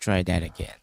try that again.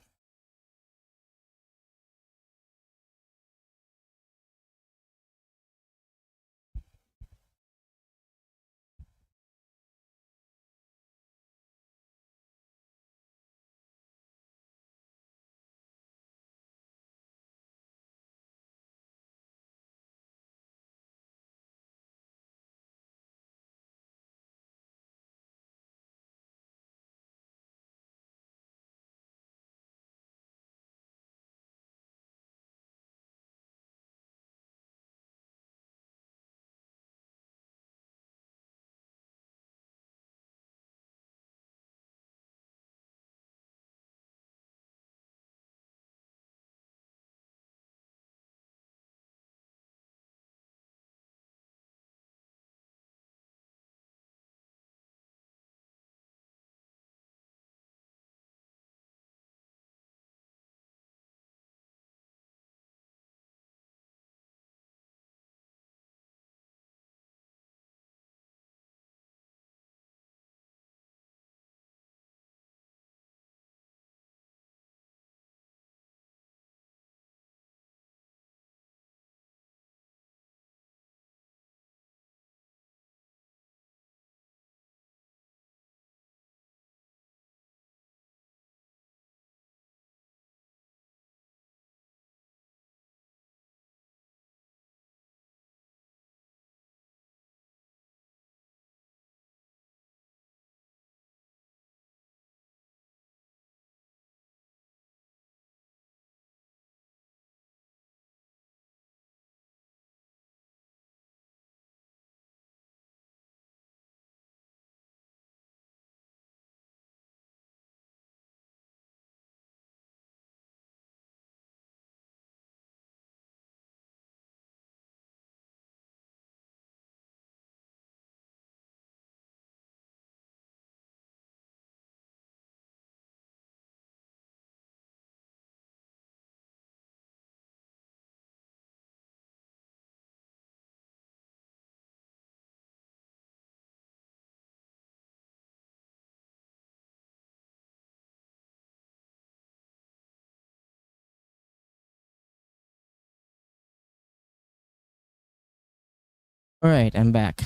All right, I'm back.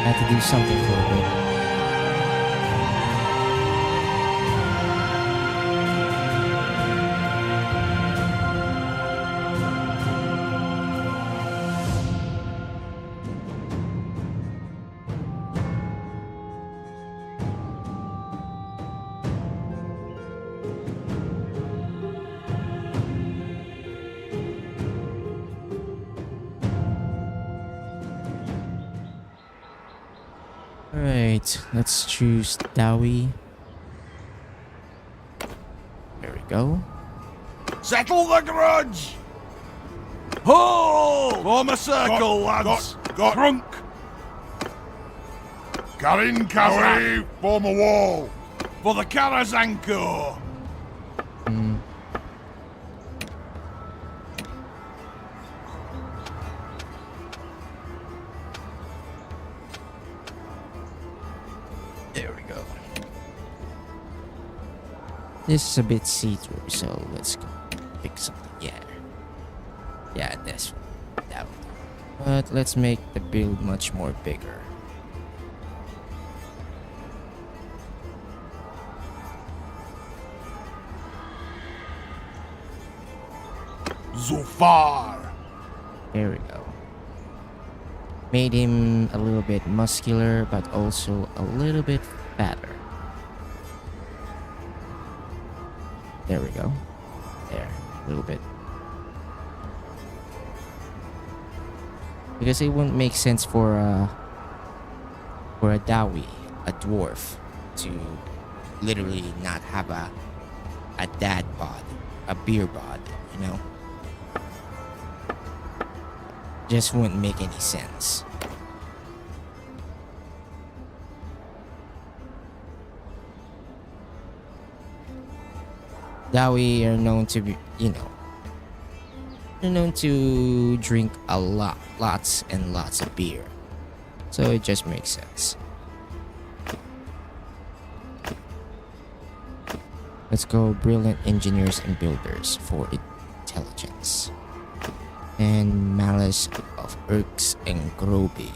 Had to do something for a bit. Alright, let's choose Dowie. There we go. Settle the grudge! Hold! Form a circle, lads! got. Trunk! Karin Kawi, form a wall. For the Karazanko! There we go. This is a bit see-through, so let's go pick something. Yeah, this one. That one. But let's make the build much more bigger. Zufar. There we go. Made him a little bit muscular, but also a little bit fatter. There we go. There, a little bit. Because it wouldn't make sense for a Dowie, a dwarf, to literally not have a dad bod, a beer bod, you know? Just wouldn't make any sense. Dowie are known to be, they're known to drink lots and lots of beer. So it just makes sense. Let's go brilliant engineers and builders for intelligence. And malice of Urks and Groby.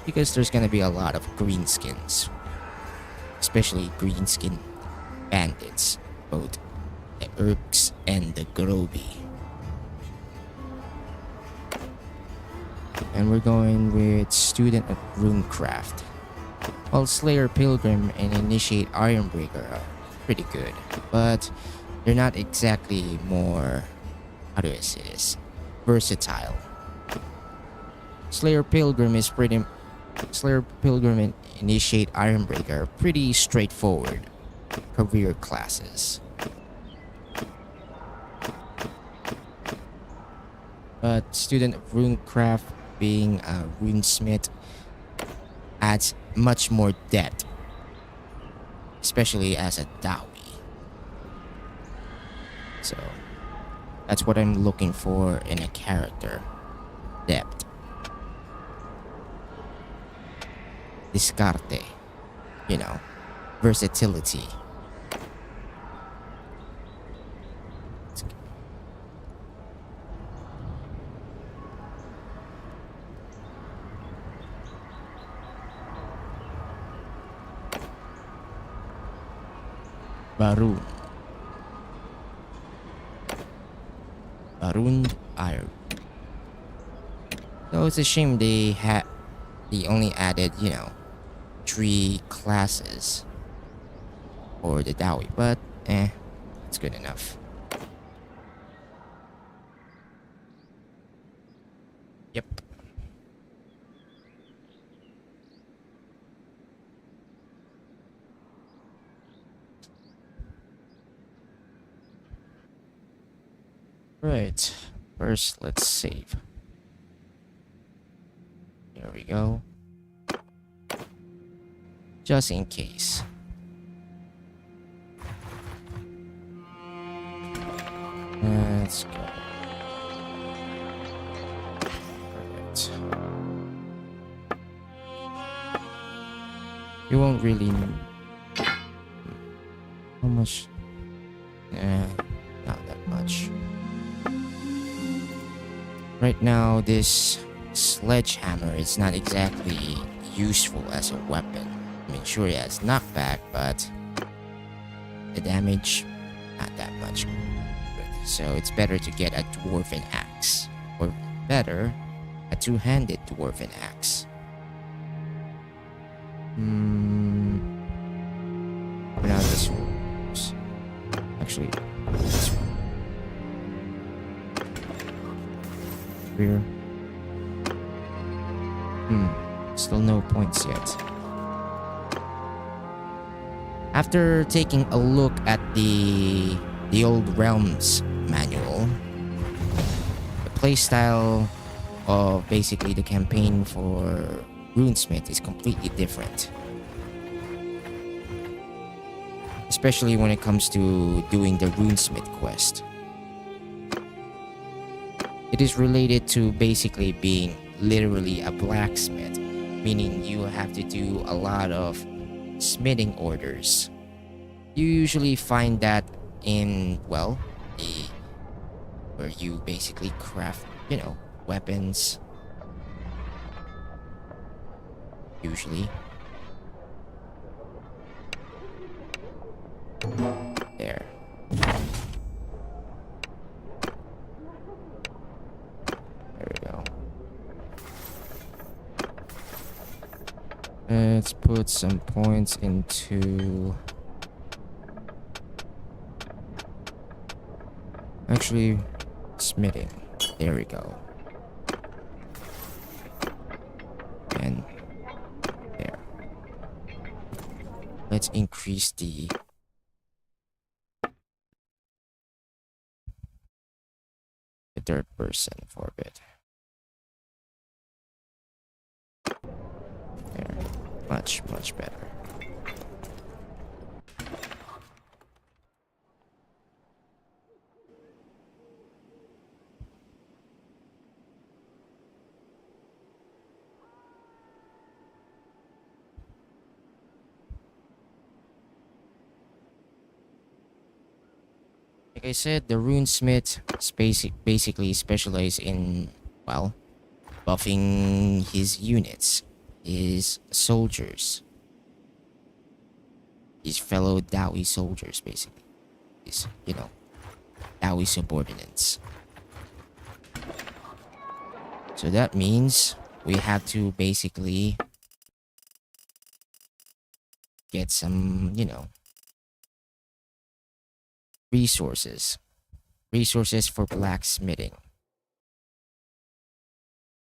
Because there's gonna be a lot of greenskins. Especially greenskin bandits. Both the Urks and the Groby. And we're going with student of runecraft. While Slayer Pilgrim and Initiate Ironbreaker are pretty good, but they're not exactly more, how do I say this, versatile. Slayer Pilgrim and Initiate Ironbreaker are pretty straightforward career classes. But Student of Runecraft, being a runesmith, adds much more depth, especially as a Dawi. So that's what I'm looking for in a character. Depth. Discarte. You know, versatility. Barun. Barun Iron. So it's a shame they only added, 3 classes for the Dawi, but it's good enough. Yep. Right. First, let's save. Here we go. Just in case. Let's go. Perfect. You won't really need... How much? Not that much. Right now, this sledgehammer is not exactly useful as a weapon. I mean, sure, it has knockback, but the damage, not that much. So it's better to get a dwarven axe, or better, a two-handed dwarven axe. For now, this works. Actually, this one. Rear. Still no points yet. After taking a look at the theoldrealms manual, the playstyle of basically the campaign for runesmith is completely different. Especially when it comes to doing the runesmith quest. It is related to basically being literally a blacksmith, meaning you have to do a lot of smithing orders. You usually find that in, well, where you basically craft, weapons. Usually. There. There we go. Let's put some points into... Actually, smithing. There we go. And there. Let's increase the third person for a bit. There. Much better. like I said, the runesmith is basically specialized in, well, buffing his units, his soldiers, his fellow Dawi soldiers, basically. His, Dawi subordinates. So that means we have to basically get some, resources. Resources for blacksmithing.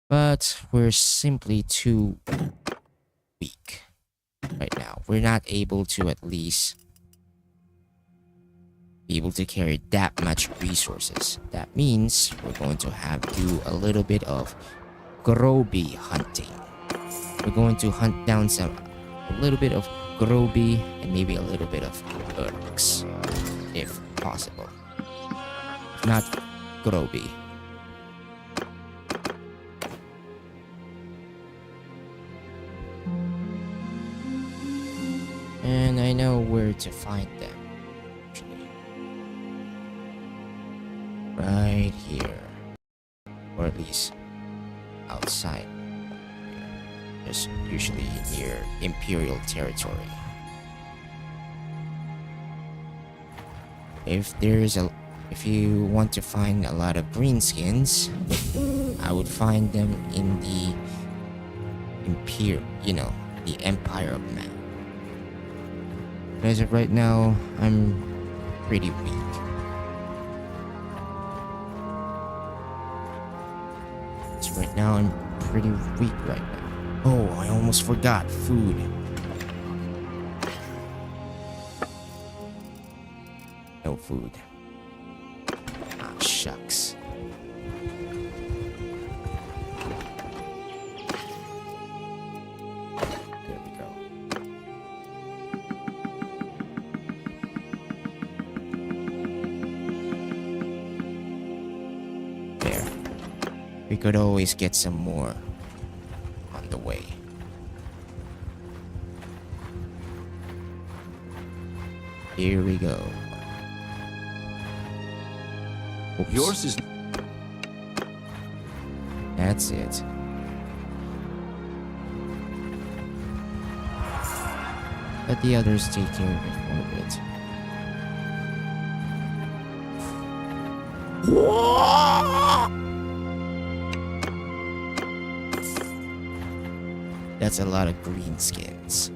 But we're simply too weak right now. We're not able to at least be able to carry that much resources. That means we're going to have to do a little bit of groby hunting. We're going to hunt down a little bit of groby and maybe a little bit of orcs, if possible. If not groby. And I know where to find them. Actually. Right here. Or at least outside. Just usually near Imperial territory. If you want to find a lot of greenskins, I would find them in the the Empire of Man. As of right now, I'm pretty weak. So right now, I'm pretty weak right now. Oh, I almost forgot food. No food. Ah, shucks. There we go. There. We could always get some more on the way. Here we go. Oops. Yours is... That's it. Let the others take care of it for a bit. That's a lot of greenskins.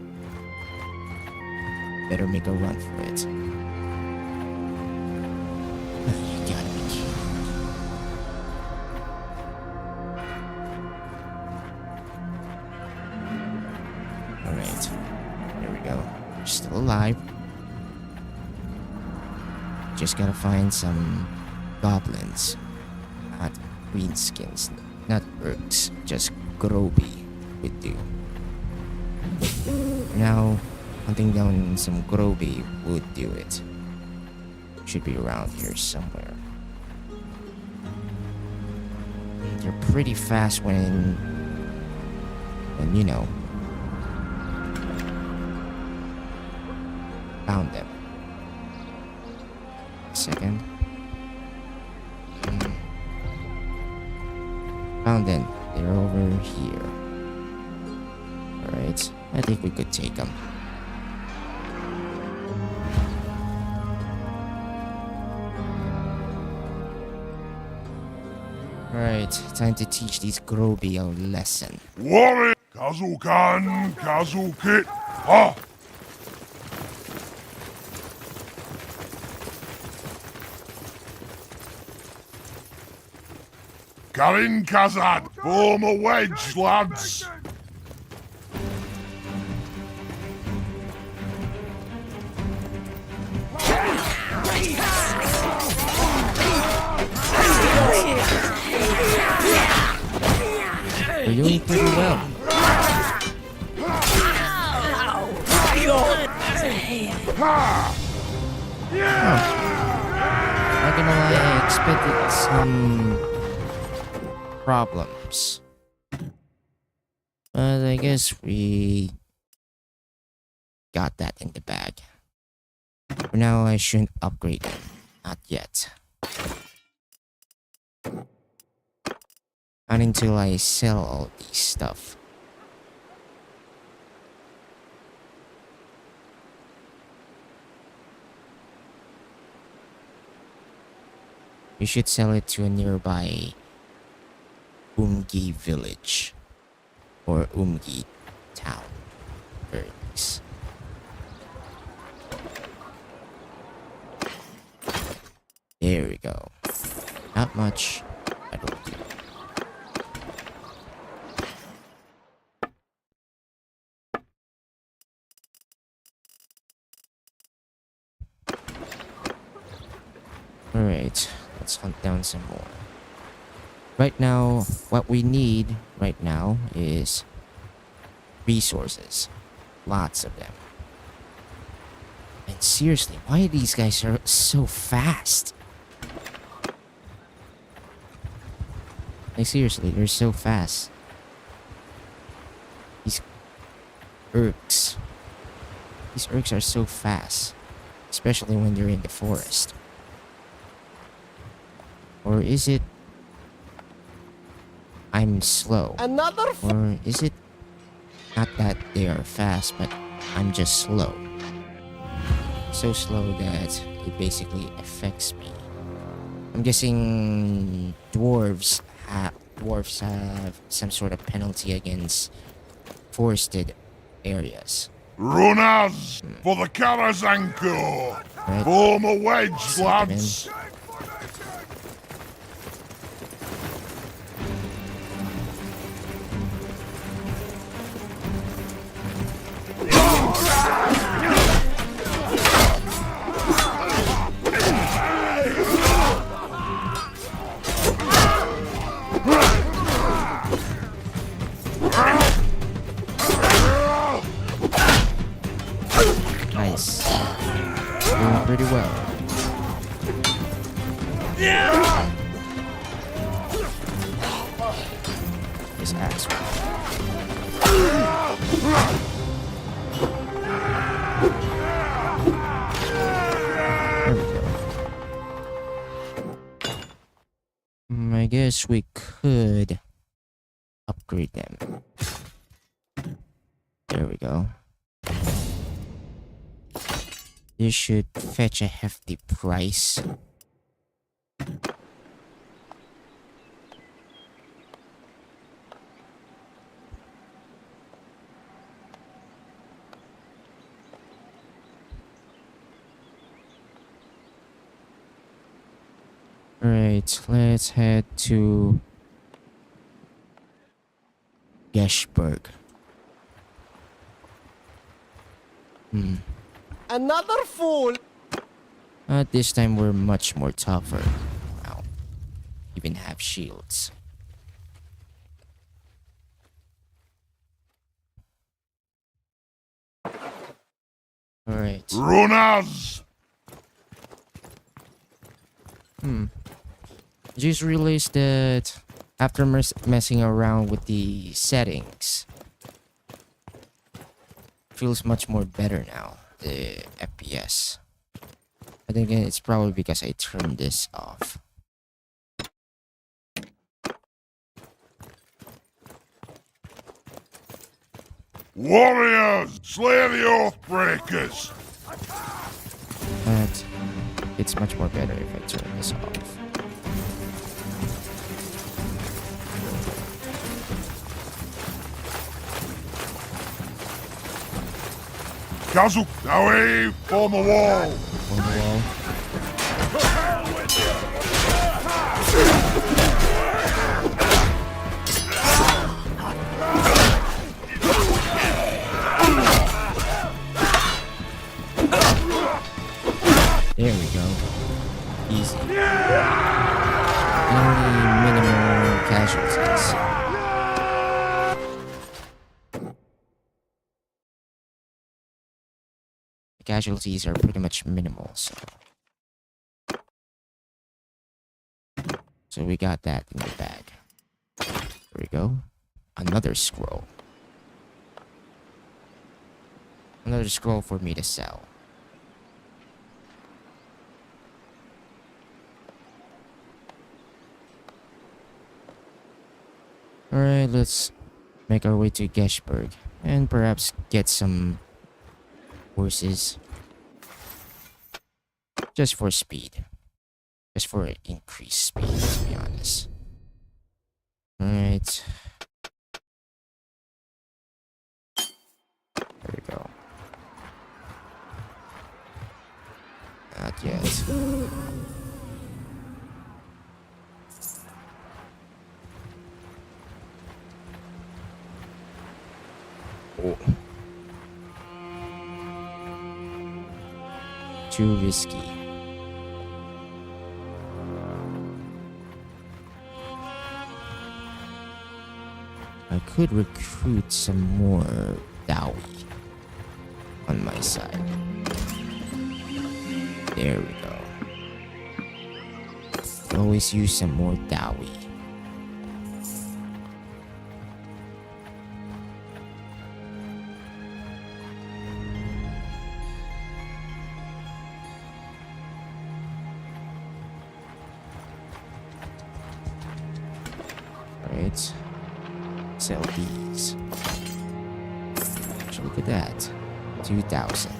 Better make a run for it. You gotta be kidding. Alright. There we go. We're still alive. Just gotta find some goblins. Not greenskins. Not orcs. Just groby would do. Now, hunting down some groby would do it. Should be around here somewhere. They're pretty fast when found them. Second. Found them. They're over here. Alright, I think we could take them. Alright, time to teach these groby a lesson. Warrior! Kazukan, Kazukit, ha! Karin Kazad, form a wedge, lads! We're doing pretty well. Not gonna lie, I expected some problems. But I guess we got that in the bag. For now, I shouldn't upgrade them. Not yet. Not until I sell all these stuff. You should sell it to a nearby Umgi village or Umgi town. Very nice. There we go. Not much. That'll do. Alright, let's hunt down some more. Right now, what we need right now is resources. Lots of them. And seriously, why these guys are so fast? Like seriously, they're so fast. These Urks. These Urks are so fast. Especially when you're in the forest. Or is it I'm slow? Or is it not that they are fast, but I'm just slow? So slow that it basically affects me. I'm guessing dwarves have some sort of penalty against forested areas. Runners for the Karazanko! Right. Form a wedge, lads! Nice. Doing pretty well. This asshole. There we go. I guess we could upgrade them. There we go. This should fetch a hefty price. Alright, let's head to Geschburg. Another fool! This time we're much more tougher. Wow. Even have shields. Alright. Runners! Just realized that after messing around with the settings, feels much more better now. The FPS. I think it's probably because I turned this off. Warriors! Slay the Oathbreakers! But it's much more better if I turn this off. Kazuk, away! Form a wall! On the wall. There we go. Easy. Only minimal casualties. The casualties are pretty much minimal, so we got that in the bag. There we go. Another scroll. Another scroll for me to sell. Alright, let's make our way to Geshberg and perhaps get some horses. Just for speed. Just for increased speed, to be honest. Alright. There we go. Not yet. Oh. Too risky. I could recruit some more Dowie on my side. There we go. Always use some more Dowie. Alright. Sell these. So look at that. 2,000.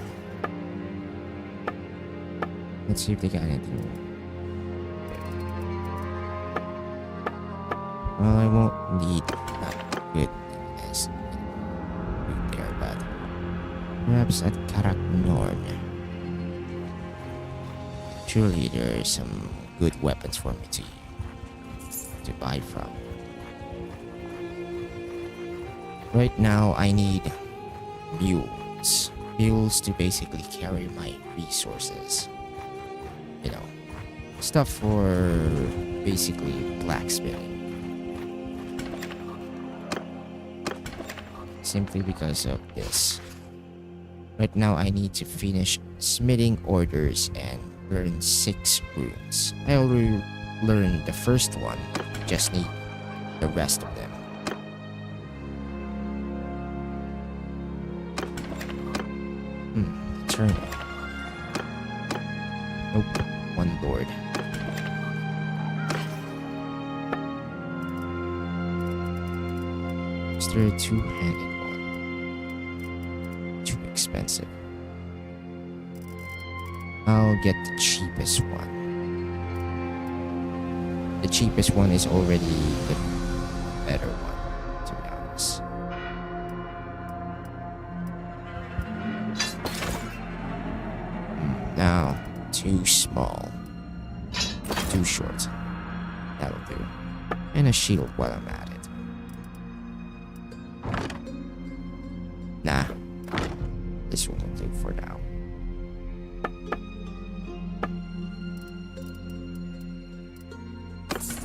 Let's see if they got anything. Well, I won't need that good as good there, but perhaps at Karak Nord. Surely there are some good weapons for me to buy from. Right now, I need mules. Mules to basically carry my resources. You know, stuff for basically blacksmithing. Simply because of this. Right now, I need to finish smithing orders and learn 6 runes. I already learned the first one, just need the rest of them. Turn it. Nope, 1 lord. Is there a 2-handed one? Too expensive. I'll get the cheapest one. The cheapest one is already the better one, to be honest. Now, too small. Too short. That'll do. And a shield while I'm at it. Nah. This one will do for now.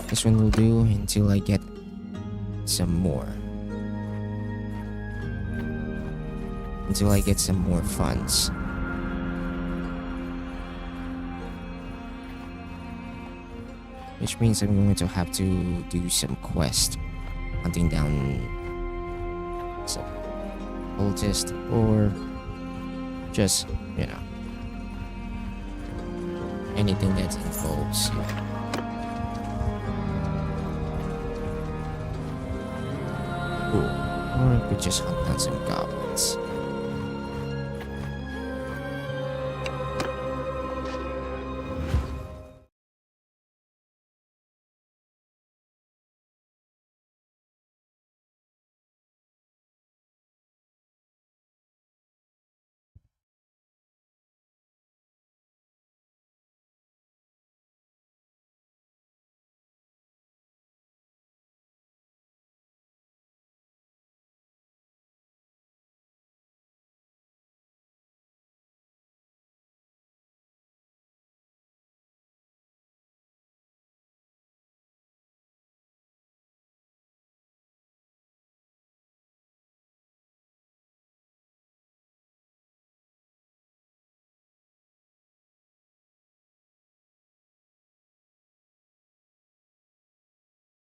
This one will do until I get some more. Until I get some more funds. Which means I'm going to have to do some quest. Hunting down some cultist or just, you know, anything that involves you. Or I could just hunt down some goblins.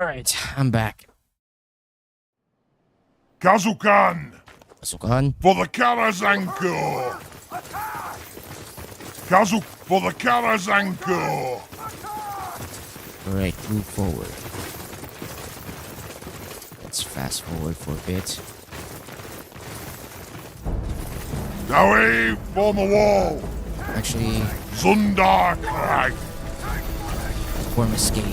Alright, I'm back. Kazukan! Pasukan. For the Karazanko! Kazuk for the Karazanko! Alright, move forward. Let's fast forward for a bit. Now form a wall. Actually, Zundar Crag. form escape.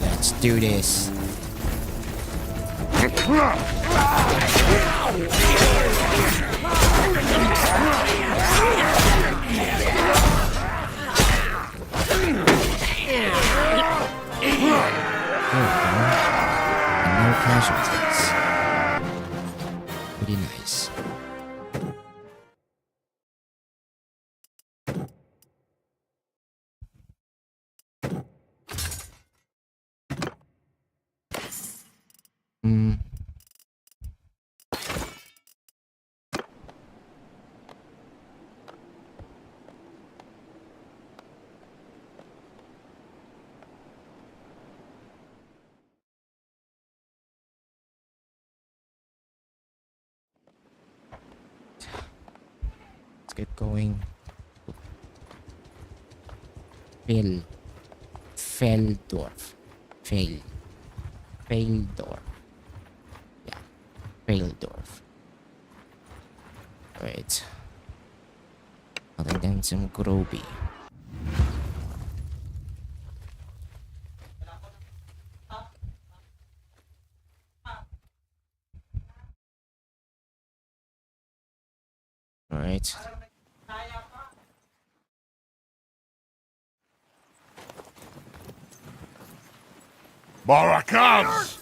Let's do this. And no casualties. Pretty nice. Hmm. Let's get going. Feldorf. Feldorf. Yeah, Feldorf. Right. Other than some Groby. Alright. Barakaz.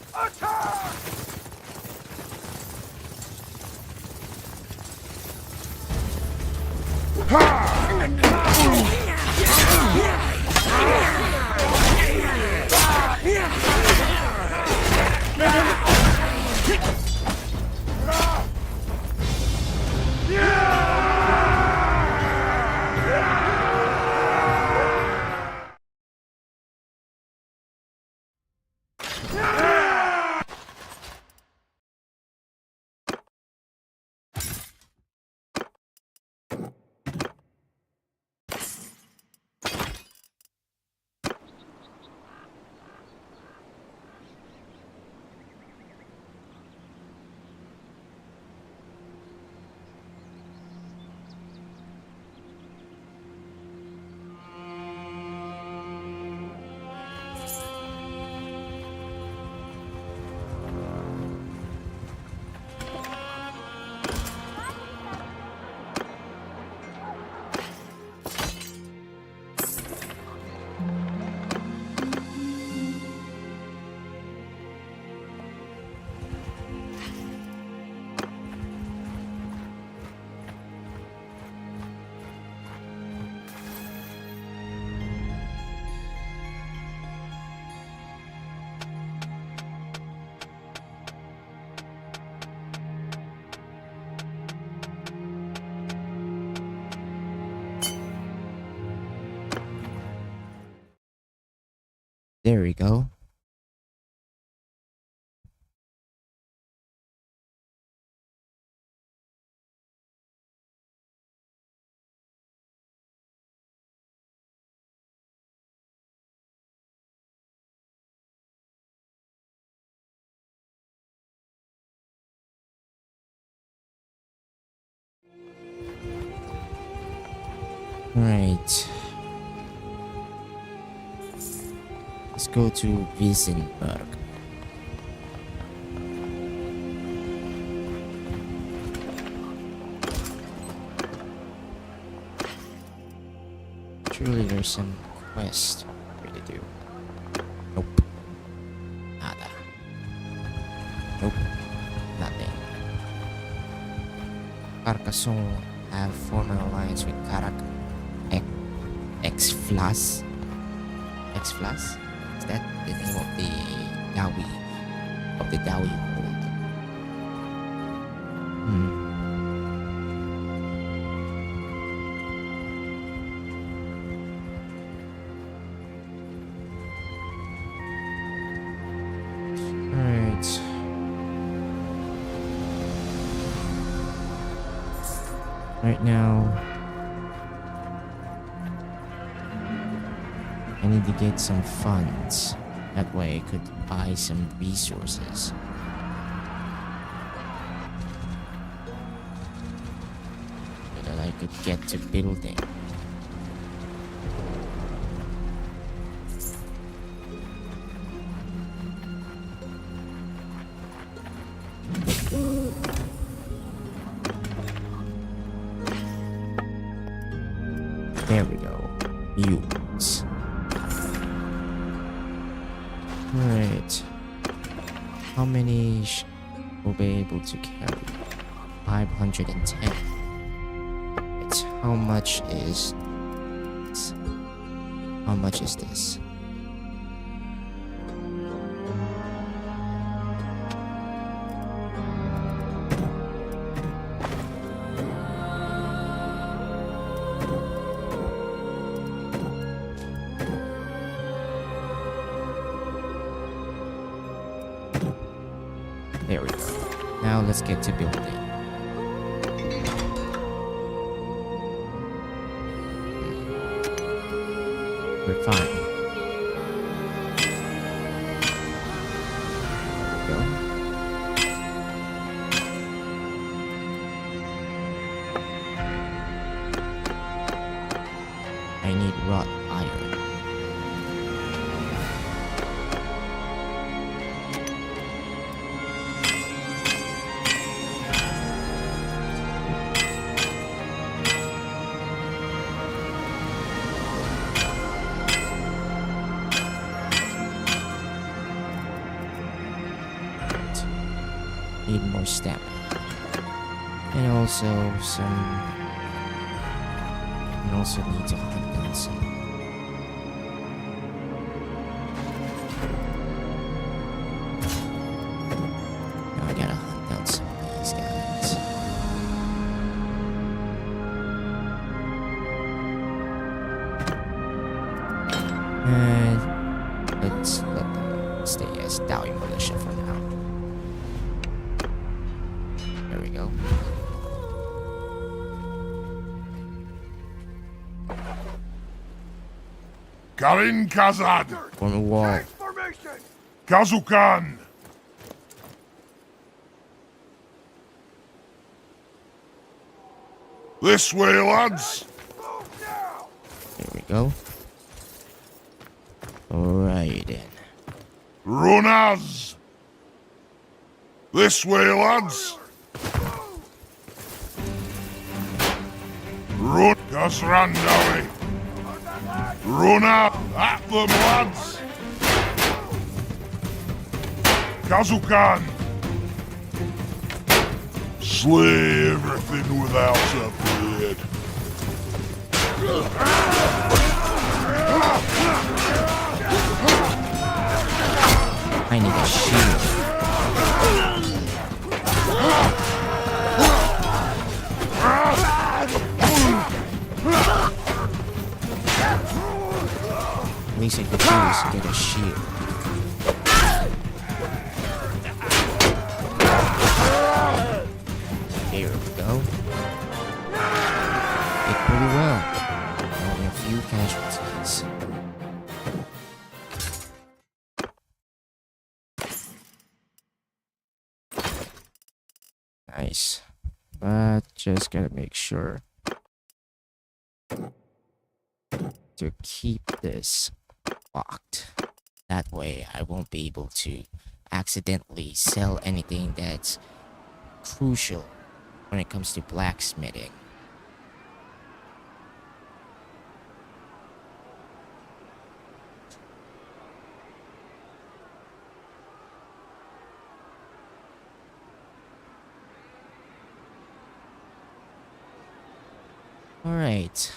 There we go. Right. Let's go to Wiesenberg. Surely there's some quest for me to do. Nope. Nada. Nope. Nothing. Carcassonne have formed an alliance with Karak X-Flas. X-Flas? Is that the name of the Dawi? Of the Dawi world? Alright. Right now, I need to get some funds. That way I could buy some resources. So that I could get to building. There we go. Mules. Alright. How many will be able to carry? 510. It's how much is this? There we go. Now let's get to building. We're fine. There we go. I need wrought iron. Need more stamina. And also need to hunt down some. Now I gotta hunt down some of these guys. And let's let them stay as Dowie Militia for now. There we go. Karin Kazad! Form a wall. Kazukan! This way, lads! There we go. Alright then. Runners! This way, lads! Run, Gasrandawi! Run up at them, lads! Kazukan! Slay everything without a beard! I need a shield. At least I could do is get a shield. Here we go. Did pretty well. Only a few casualties. Nice. But just gotta make sure to keep this locked. That way I won't be able to accidentally sell anything that's crucial when it comes to blacksmithing. Alright.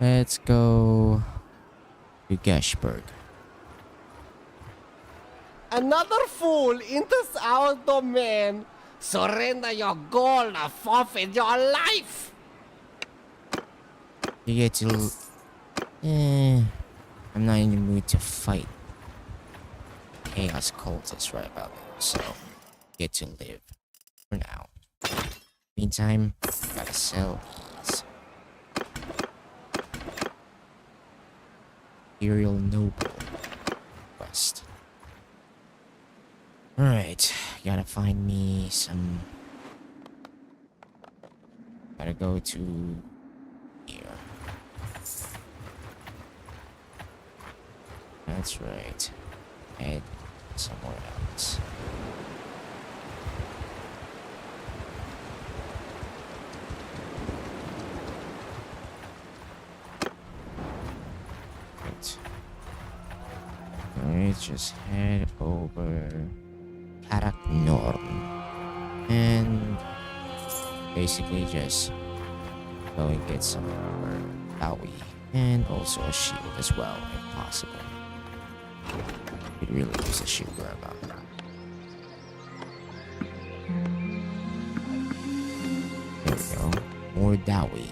Let's go to Geshberg. Another fool enters our domain. Surrender your gold or forfeit your life. You get to... I'm not in the mood to fight Chaos cultists right about now, so get to live for now. Meantime, gotta sell these. Imperial Noble. fast. Alright, gotta find me some... Gotta go to... here. That's right. Head somewhere else. Right. Alright, just head over Norm and basically just go and get some more Bowie and also a shield as well if possible. Could really use a shield right about. There we go. More Dowie.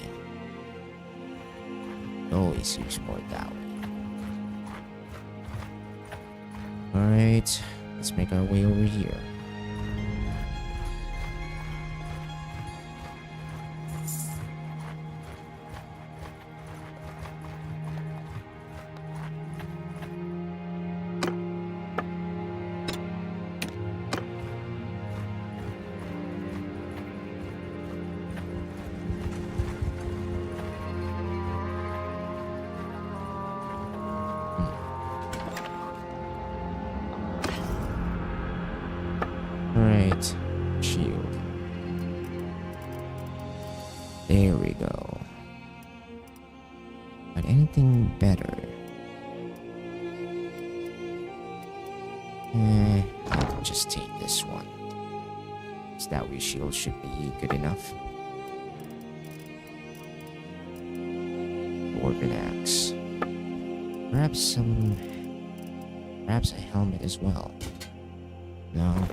Always use more Dowie. Alright, let's make our way over here. Alright, shield. There we go. But anything better? I'll just take this one. That shield should be good enough. Dwarven axe. Perhaps a helmet as well. No.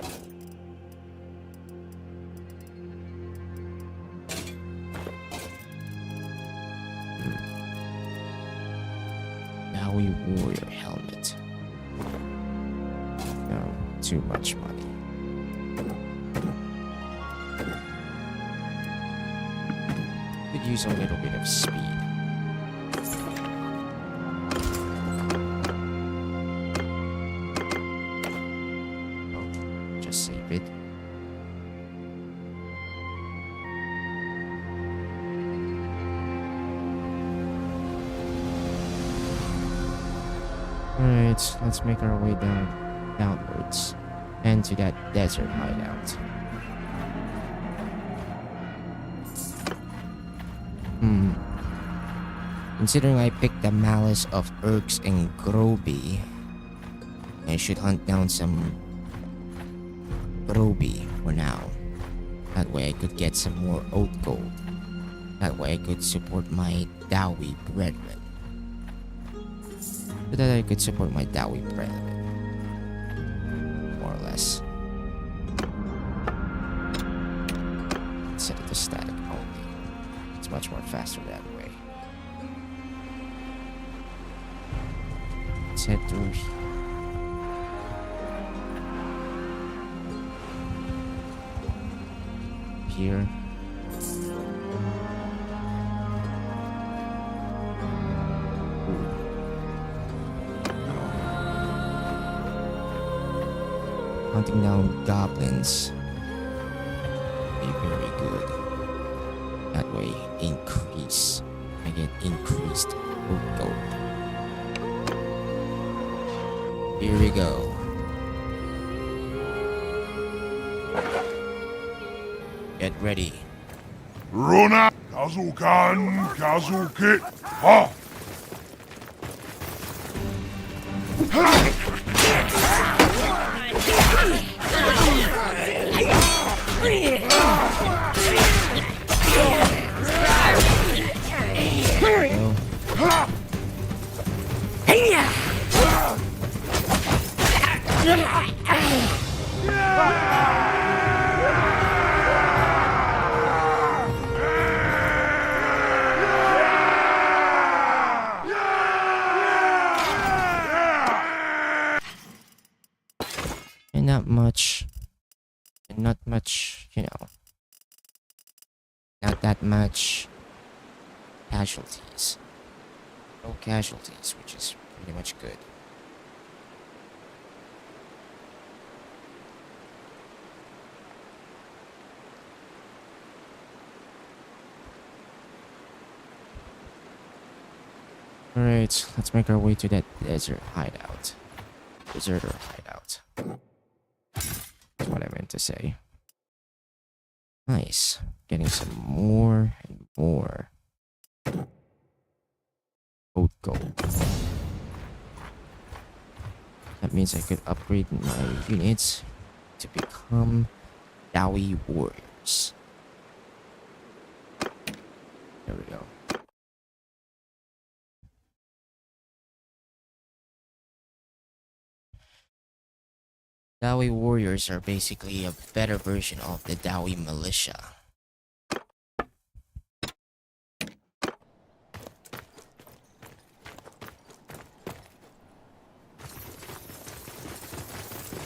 Maui warrior helmet. No, too much money. Could use a little bit of speed. Oh, just save it. Alright, let's make our way downwards and to that desert hideout. Considering I picked the malice of Urks and Groby, I should hunt down some Groby for now. That way I could get some more oat gold. That way I could support my Dowie brethren. So that I could support my Dowie brethren. More or less. Set it to static only. It's much more faster that way. Let's head through here. Hunting down goblins be very good. That way, I get increased root gold. Here we go. Get ready. Runa, Kazukan, Kazukit, ha! And not much, you know, not that much casualties. No casualties, which is pretty much good. Alright, let's make our way to that desert hideout. Deserter hideout. That's what I meant to say. Nice. Getting some more and more oat gold. That means I could upgrade my units to become Dowie warriors. There we go. Dowie warriors are basically a better version of the Dowie militia.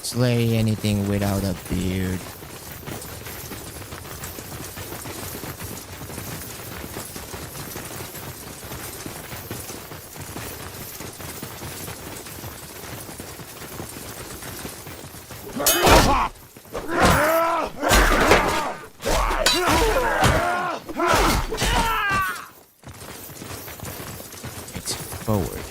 Slay anything without a beard. Forward.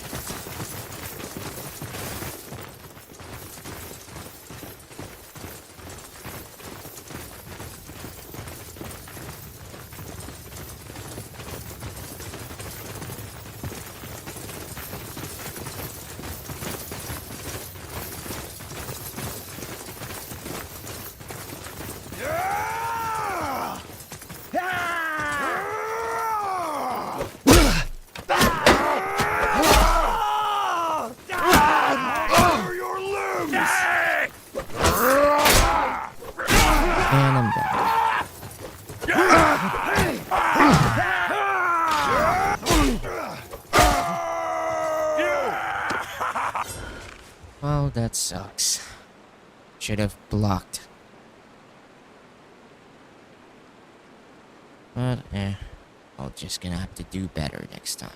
And I'm down. Well, that sucks. Should have blocked. But, I'm just gonna have to do better next time.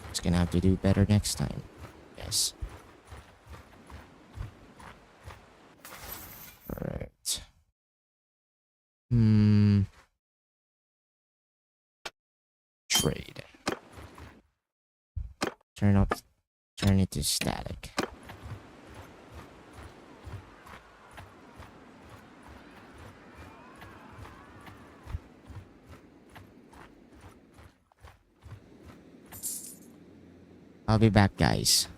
Just gonna have to do better next time. Yes. Alright. Trade. Turn it to static. I'll be back, guys.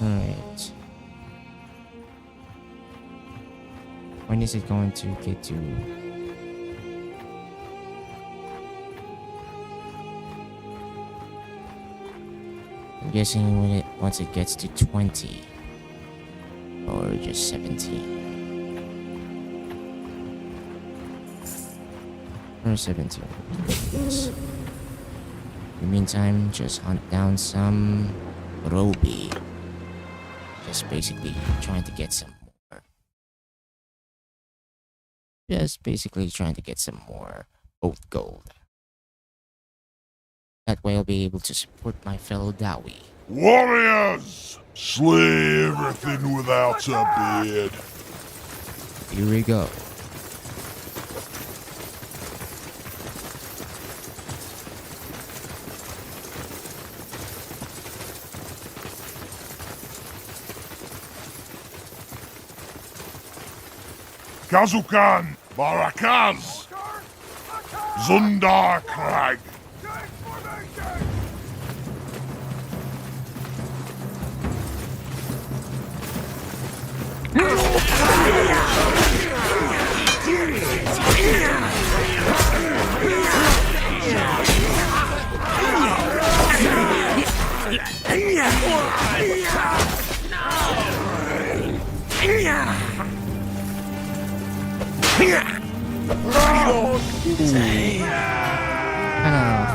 Alright. When is it going to get to... I'm guessing once it gets to 20. Or just 17. Or 17. Yes. In the meantime, just hunt down some Roby. Just basically trying to get some more. Just basically trying to get some more oath gold. That way I'll be able to support my fellow Dowie. Warriors! Slay everything without a beard. Here we go. Kazukan, Barakaz, Zundar Crag.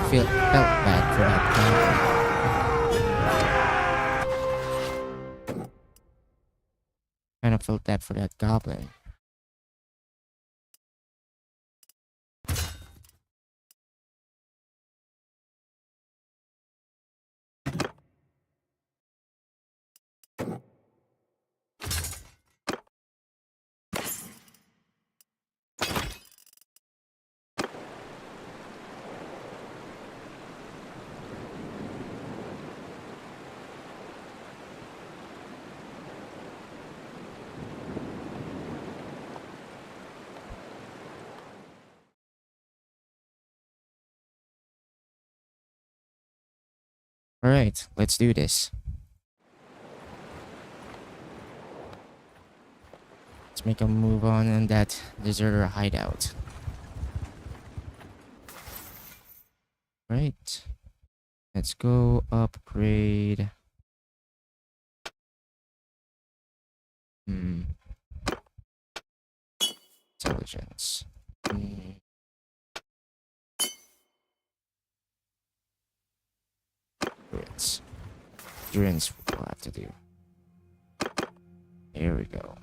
Felt bad for that goblin. Kind of felt bad for that goblin. Alright, let's do this. Let's make a move on that deserter hideout. Right. Let's go upgrade. Intelligence. Endurance. Endurance we'll have to do. Here we go.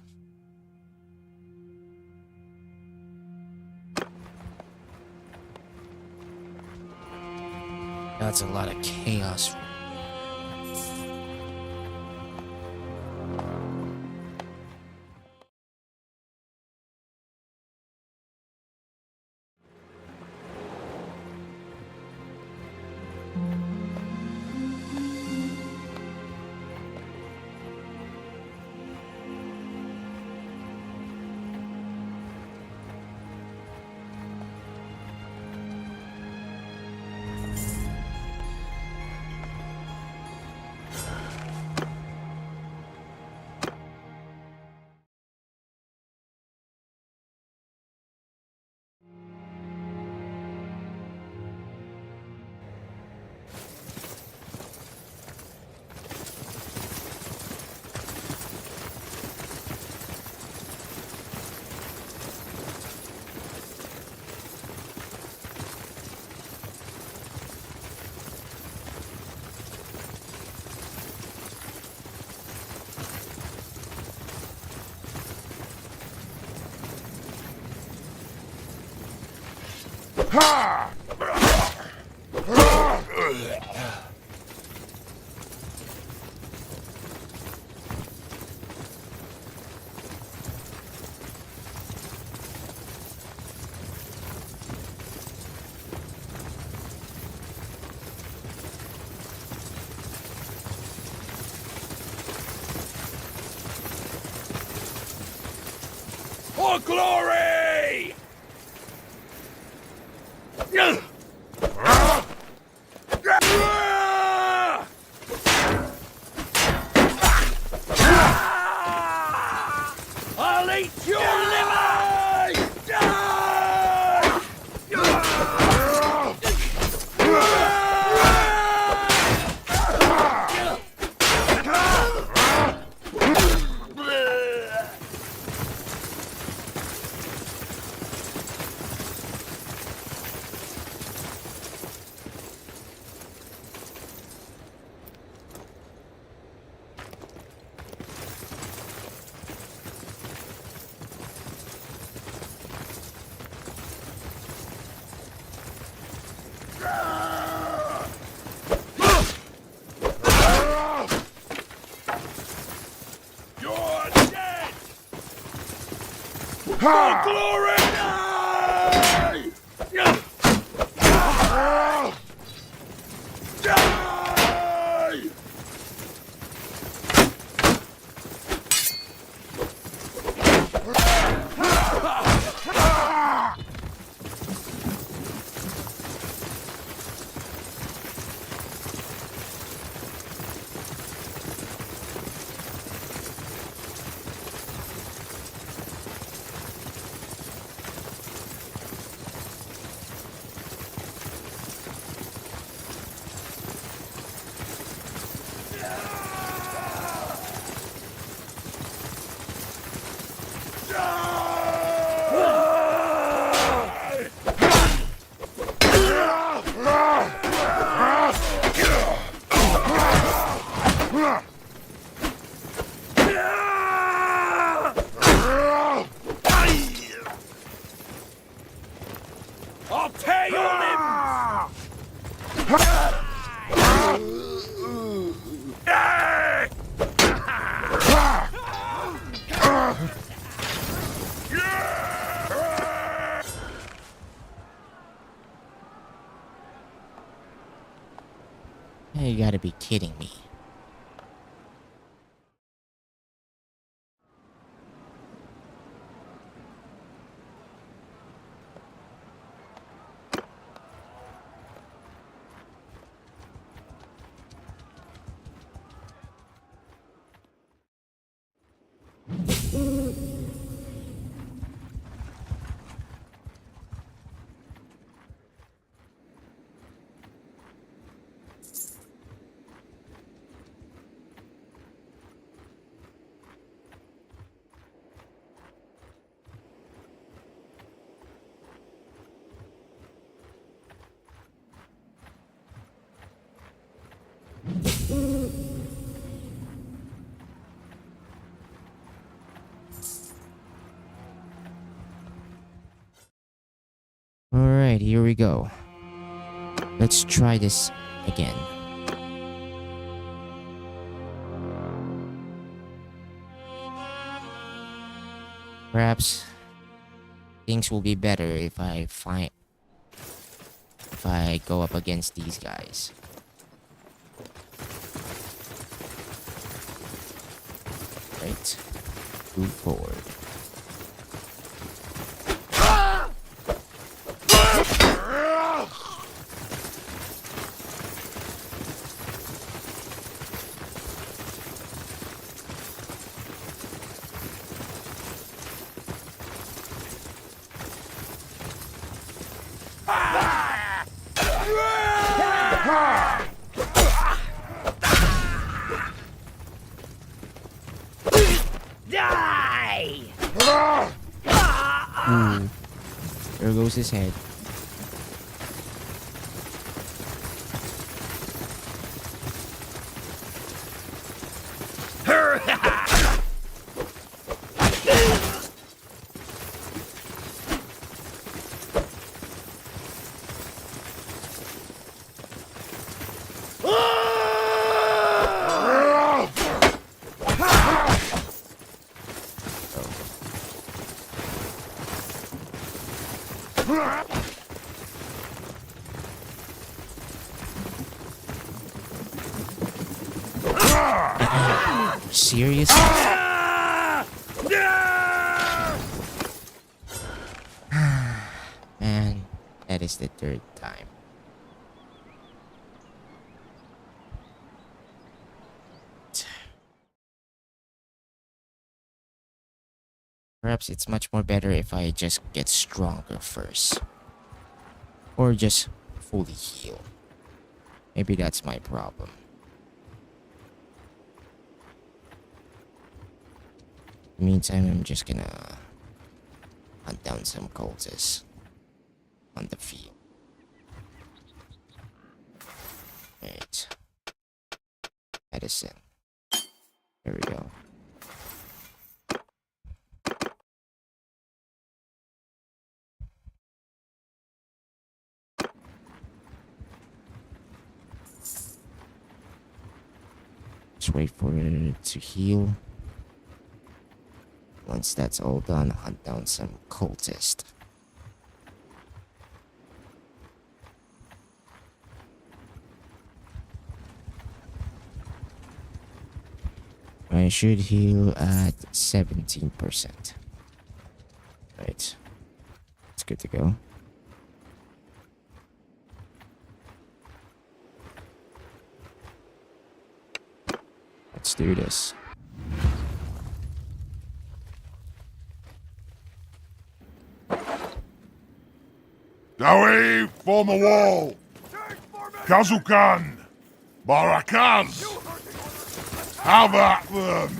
That's a lot of chaos. Ha! For glory! I'll eat your liver! You're dead! For glory! Die! Die! I'll tear your limbs! You gotta be kidding me. Alright, here we go. Let's try this again. Perhaps things will be better if I go up against these guys. Right. Move forward. There goes his head. Serious? Man, that is the third time. Perhaps it's much more better if I just get stronger first. Or just fully heal. Maybe that's my problem. In the meantime, I'm just gonna hunt down some cultists on the field. Right. Medicine. There we go. Just wait for it to heal. Once that's all done, hunt down some cultists. I should heal at 17%. Right. It's good to go. Let's do this. Dawi, form a wall. Kazukan, Barakaz, have at them.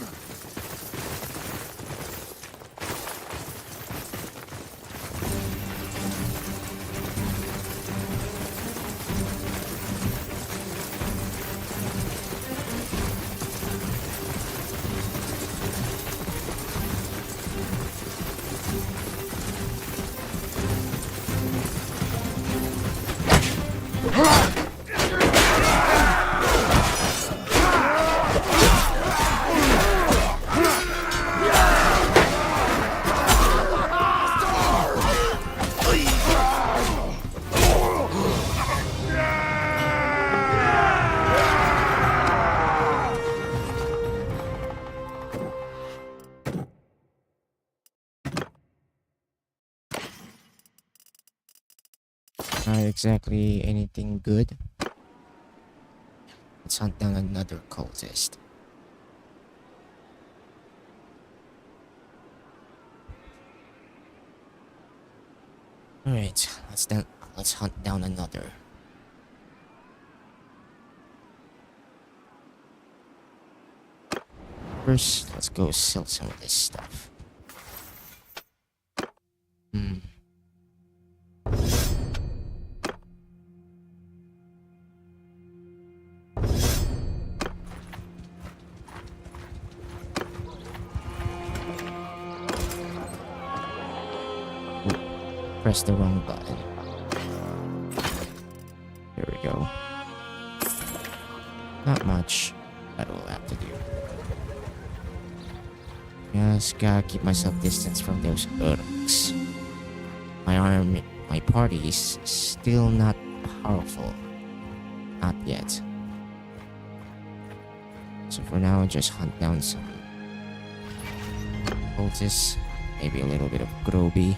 Not exactly anything good. Let's hunt down another cultist. Alright, let's hunt down another. First, let's go sell some of this stuff. Press the wrong button. There we go. Not much. That will have to do. Just gotta keep myself distance from those orcs. My party is still not powerful. Not yet. So for now, I'll just hunt down some cultists. Maybe a little bit of Groby.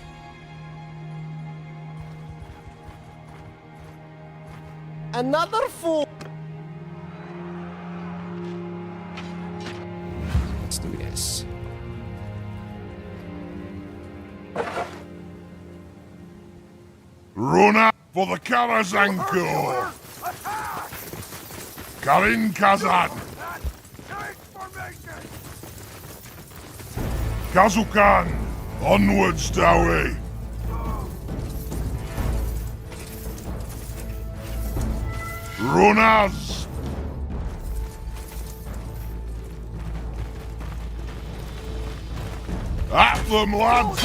Another fool! Let's do this. Runa for the Karazanko! Karin Kazan! Kazukan! Onwards, Dowie! Runas! At them, lads!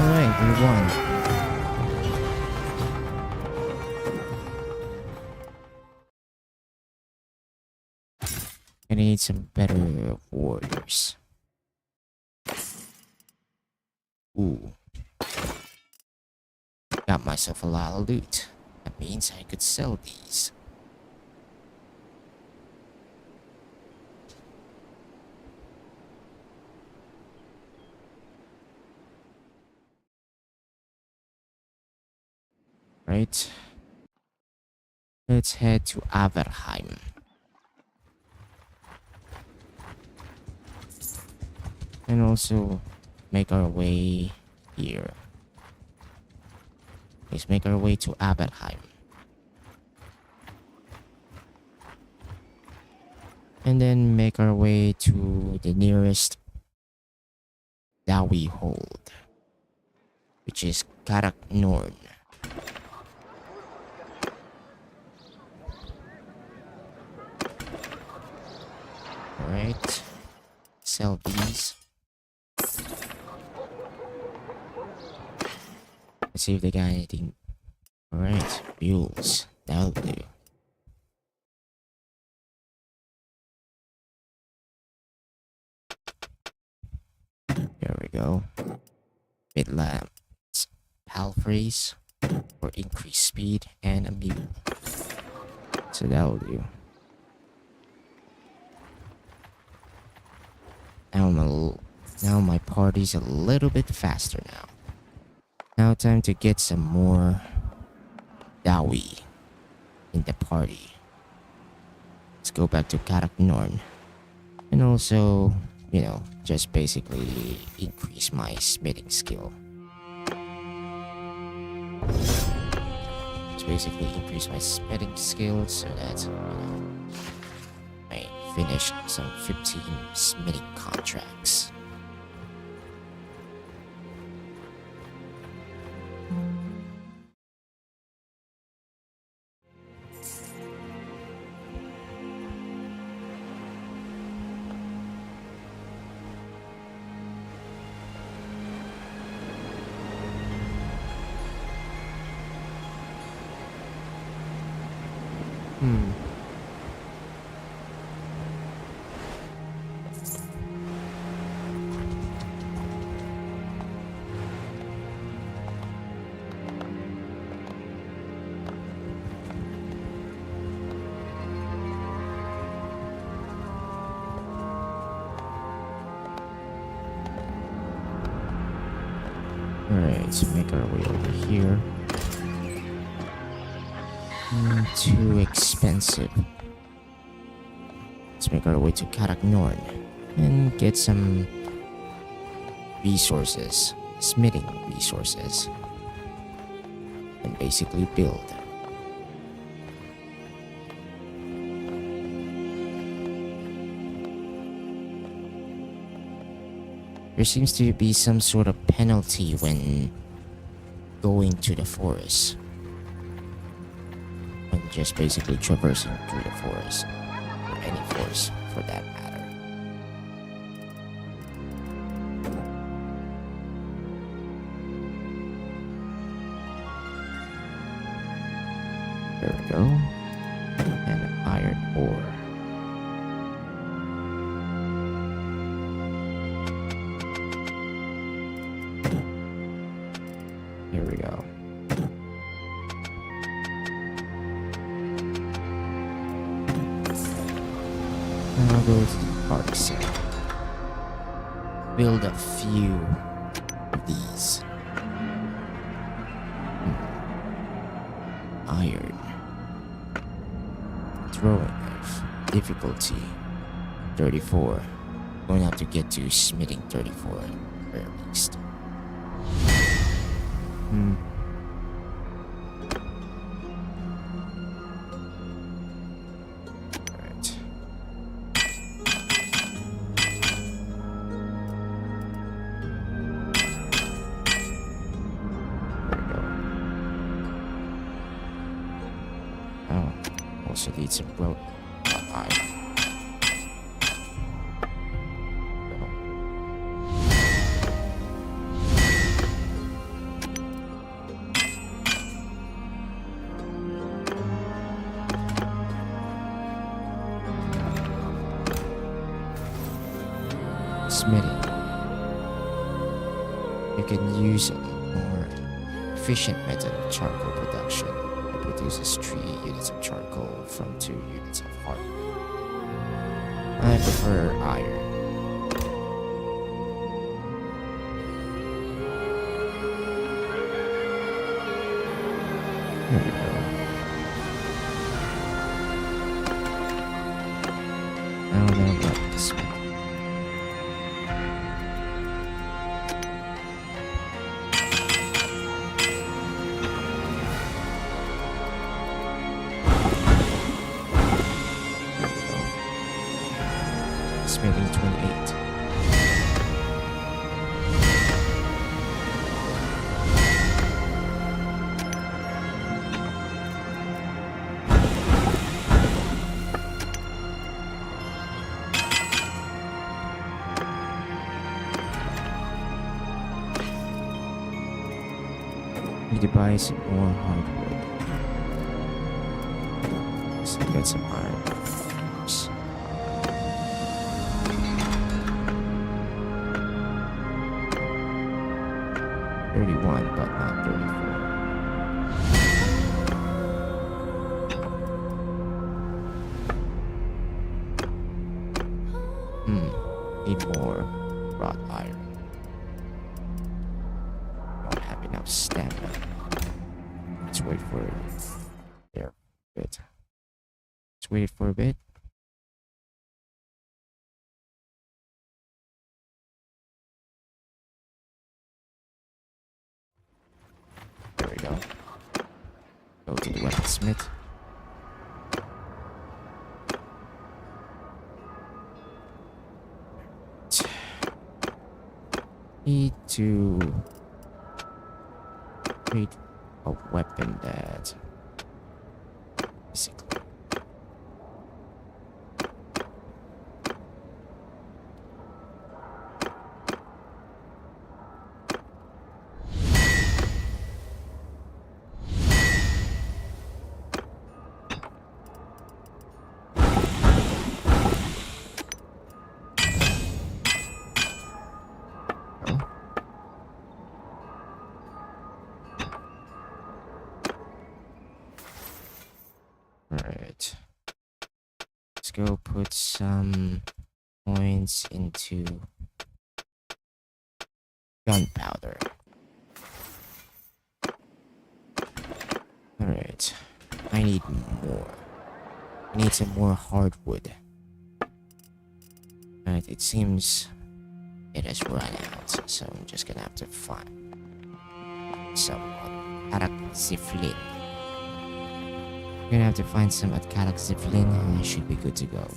Alright, we won. I need some better warriors. Ooh. Got myself a lot of loot. That means I could sell these. Right. Let's head to Averheim. And also make our way here. Let's make our way to Averheim. And then make our way to the nearest that we hold, which is Karak Norn. Alright, sell these. Let's see if they got anything. Alright, mules. That'll do. There we go. Midlands palfreys for increased speed and a mule. So that'll do. Now my party's a little bit faster now. Now time to get some more Dawi in the party. Let's go back to Karak Norn. And also, you know, just basically increase my smithing skill. Just basically increase my smithing skill so that, you know, I finish some 15 smithing contracts. Hmm. Alright, so make our way over here. Too expensive. Let's make our way to Karaknorn and get some resources, smithing resources, and basically build. There seems to be some sort of penalty when going to the forest. When just basically traversing through the forest. Or any forest for that matter. There we go. And an iron ore. Here we go. Now I'll go to the park center. Build a few of these. Iron. Throwing knife. Difficulty 34. Going to have to get to smithing 34 at very least. Alright. There we go. Oh, also need some rope. Iron. Smithing. You can use a more efficient method of charcoal production. It produces 3 units of charcoal from 2 units of hardwood. I prefer iron. There we go. Now then, I'm not this one. Smithing 28. Need to buy some more hardwood. So get some iron. 31, but not 34. Need more wrought iron. Don't have enough stamina. Let's wait for it. There, bit. Let's wait for a bit. There we go. Go to the weaponsmith. Need to create a weapon that basically Alright. Let's go put some points into gunpowder. Alright. I need more. I need some more hardwood. Alright, it seems it has run out, so I'm just gonna have to find some Karak-Ziflin. Gonna have to find some at Karak-Ziflin and I should be good to go.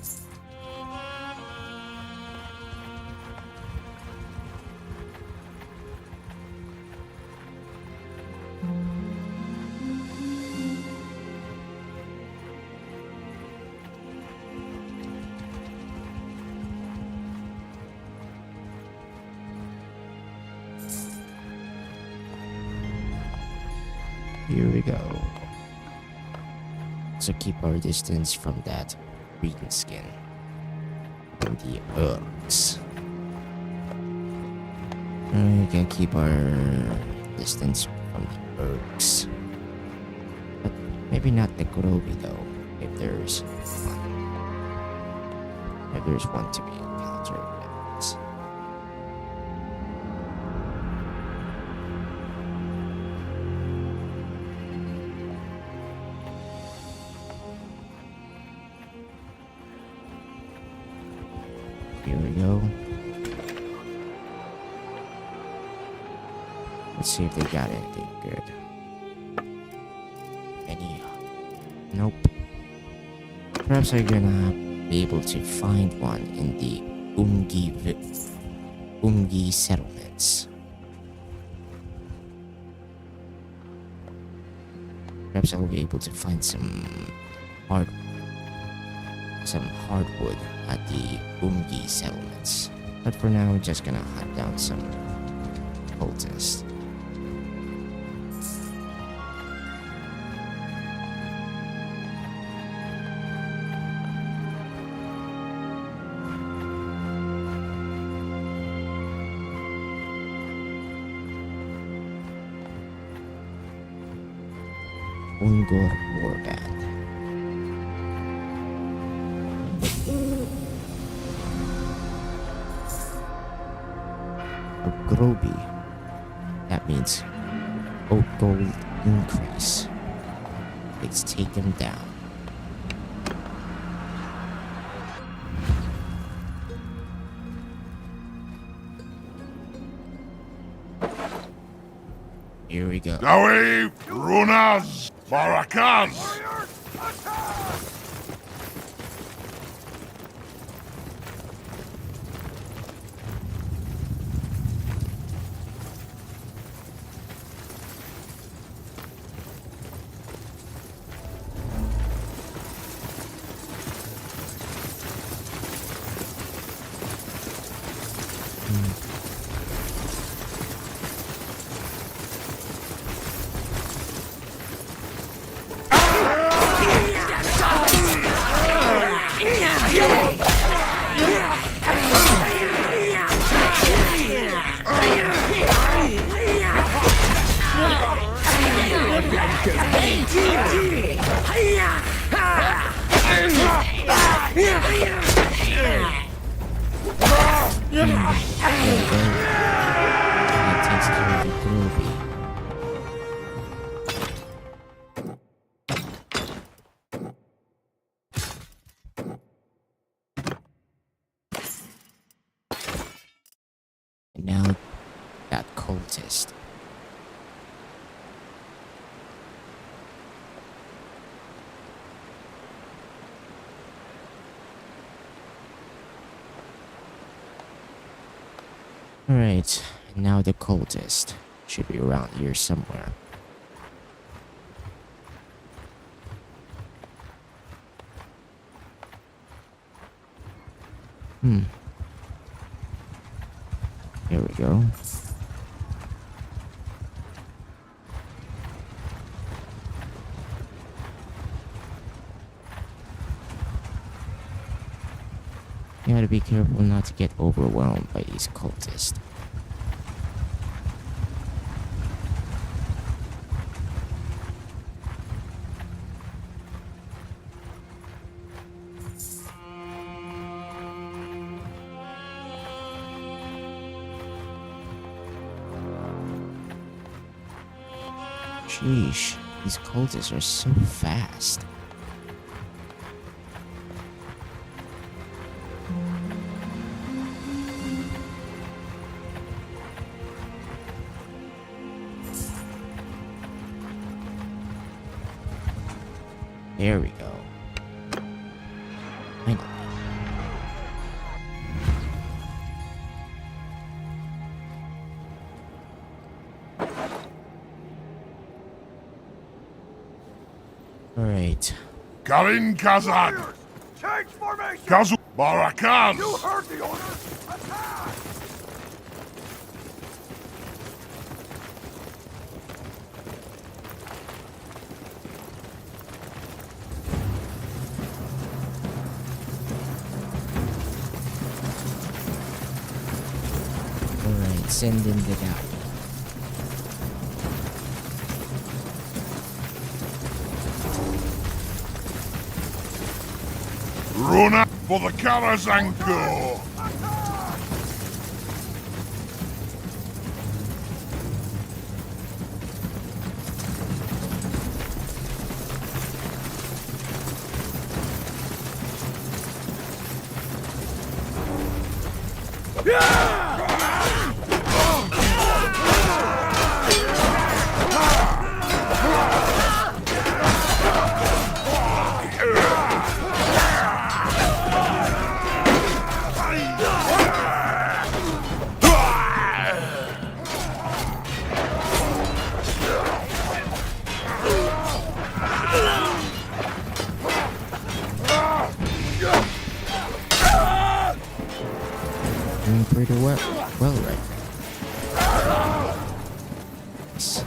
Here we go. So keep our distance from that green skin. From the herbs. We can keep our distance from the herbs. But maybe not the Groby though, if there's one. If there's one to be encountered. that is. Here we go. Let's see if they got anything good. Any? Nope. Perhaps I'm gonna be able to find one in the Umgi settlements. Perhaps I'll be able to find some hardwood at the Umgi settlements. But for now, I'm just gonna hunt down some cultists. Ungor Warband. A Groby. That means oak gold increase. Let's take them down. Here we go. Dawi, Runas, Barakas. That takes care of the Groby. And now that cultist. Alright, now the cultist should be around here somewhere. Here we go. You gotta be careful not to get overwhelmed by these cultists. Sheesh, these cultists are so fast. There we go. Finally. Alright. Karin Kazan! Change formation! Kazu Barakan! You heard the orders! Attack! Alright, send in the guy. Runa for the Karazanko! Doing pretty well right now. Nice.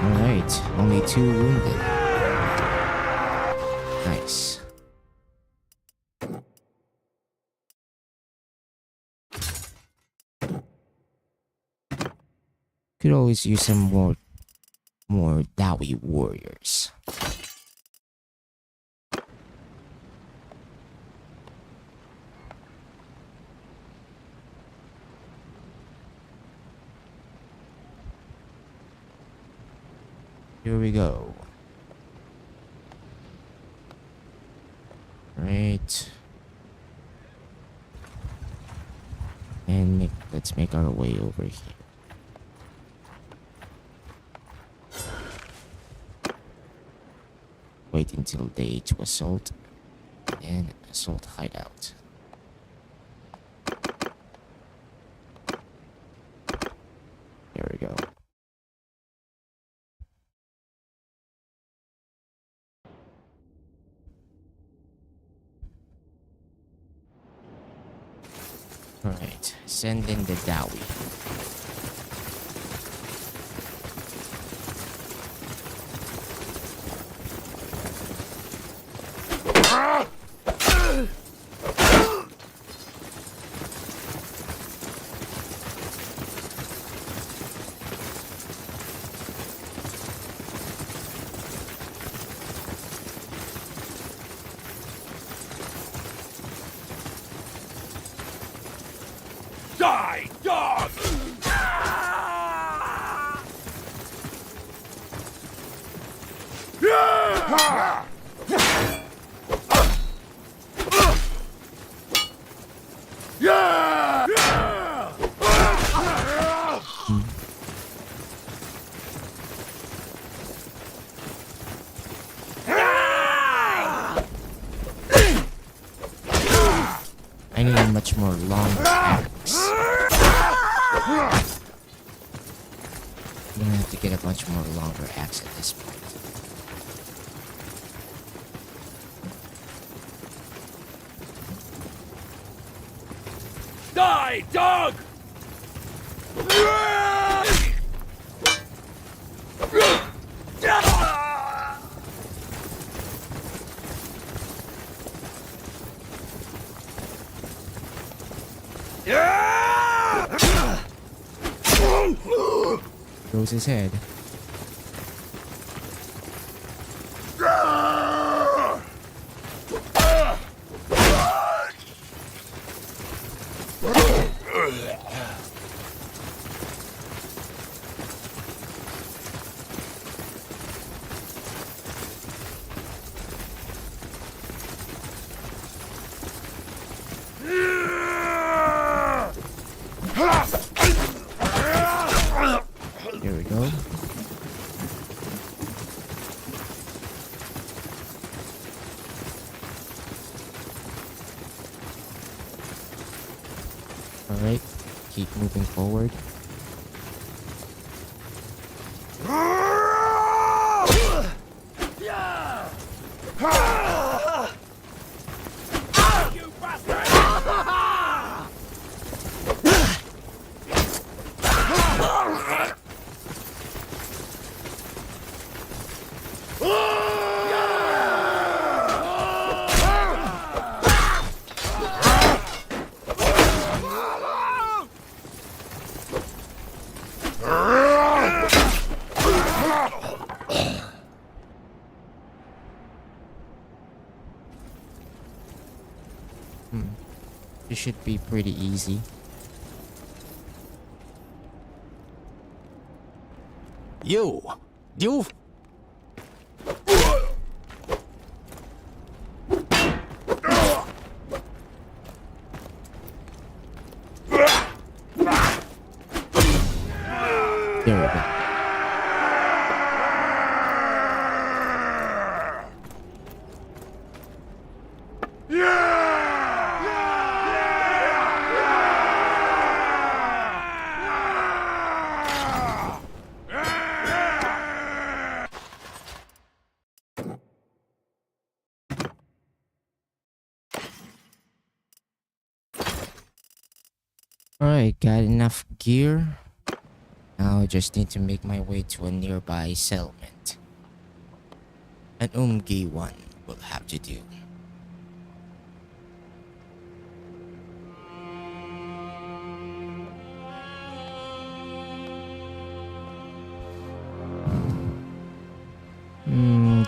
Alright, only 2 wounded. Nice. Could always use some more Dawi warriors. Here we go. Right. And let's make our way over here. Wait until day to assault, and assault hideout. There we go. Alright, send in the Dawi. Die, dog! I need a much more longer axe. I'm gonna have to get a much more longer axe at this point. Die, dog! Throws his head. There we go. Alright, keep moving forward. You bastard! This should be pretty easy. You! There we go. Alright, got enough gear. Now I just need to make my way to a nearby settlement. An Umgi one will have to do.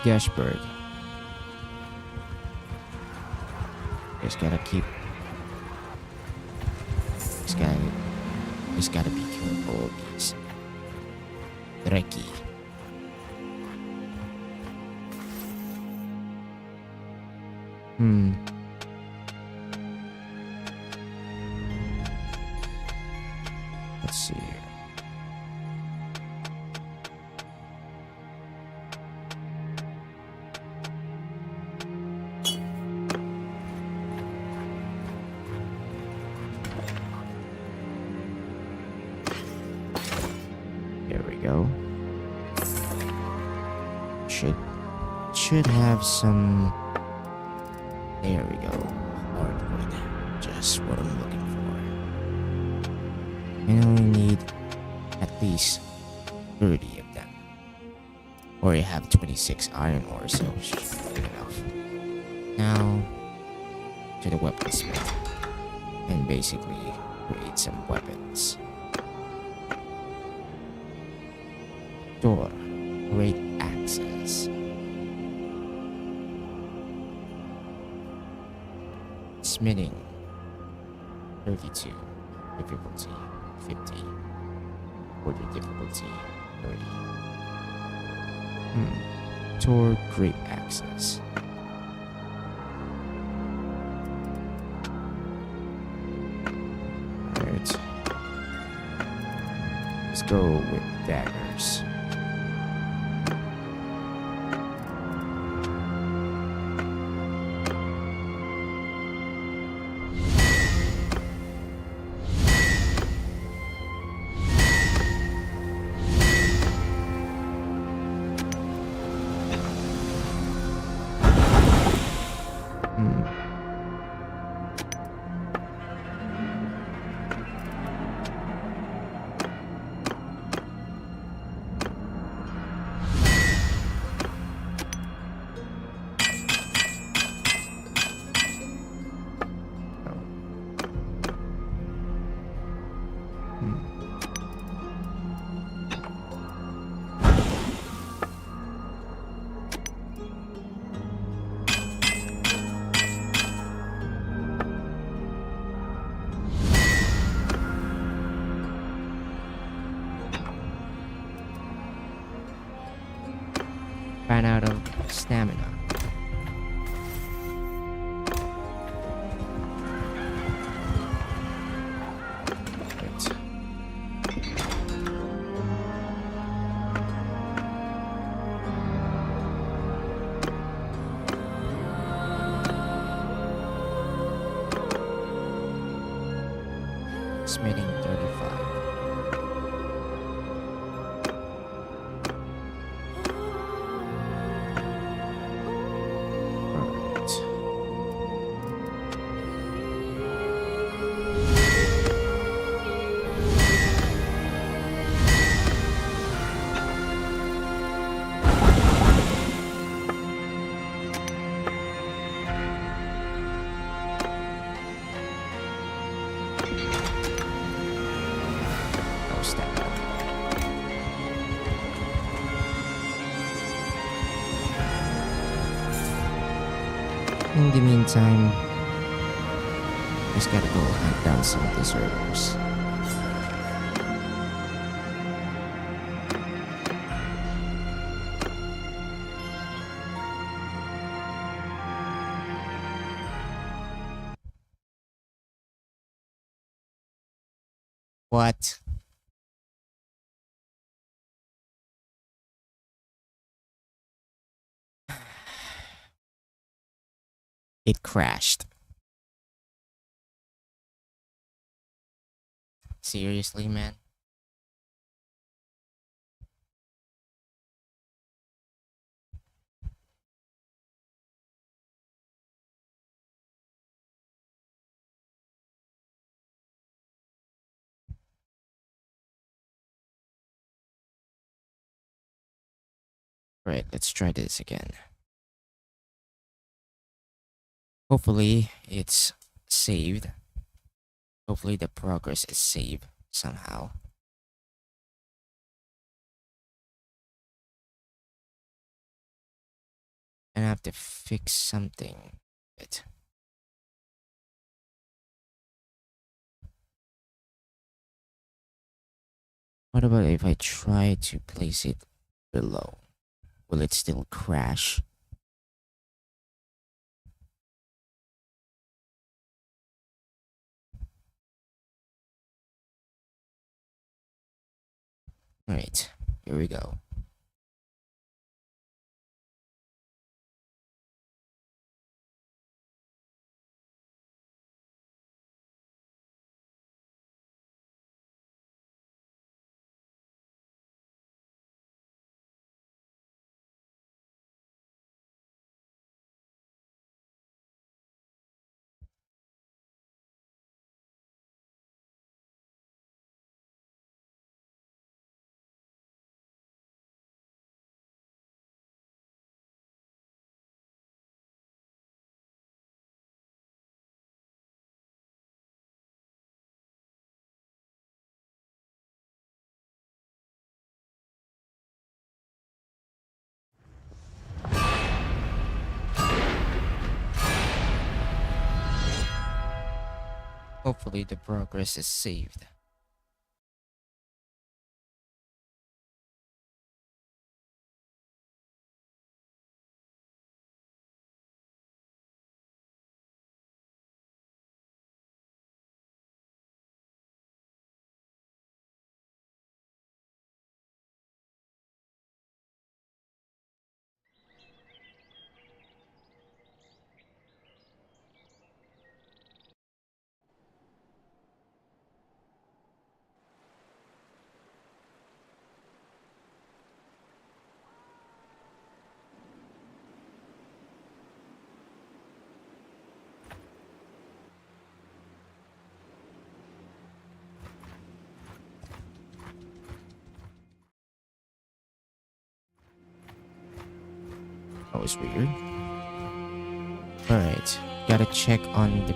Gashberg. Just gotta keep. Just gotta be careful of these. Reki. Let's see here. There we go. Should have some. There we go. Hardwood. Just what I'm looking for. I only need at least 30 of them. Or I have 26 iron ore, so should be good enough. Now to the weaponsmith and basically create some weapons. Door, great axes. Smithing, 32, difficulty 50, order difficulty 30. Toward great axes. Alright. Let's go with daggers. Ran out of stamina. Right. Smithing 35. Alright. How's that? In the meantime, just gotta go hunt down some deserters. What? It crashed. Seriously, man? Right, let's try this again. Hopefully, it's saved. Hopefully, the progress is saved somehow. And I have to fix something. What about if I try to place it below? Will it still crash? Alright, here we go. Hopefully the progress is saved. That was weird. Alright, gotta check on the...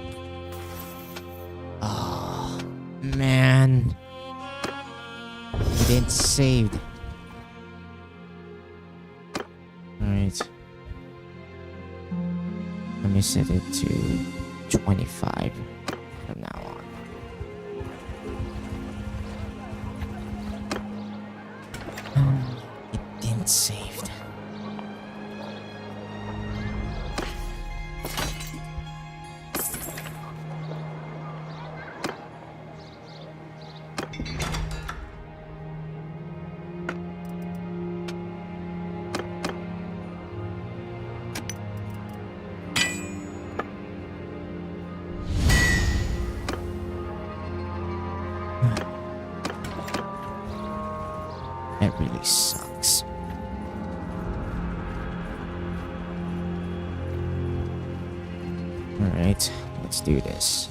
Oh, man. It didn't save. Alright. Let me set it to 25 from now on. It didn't save. That really sucks. Alright, let's do this.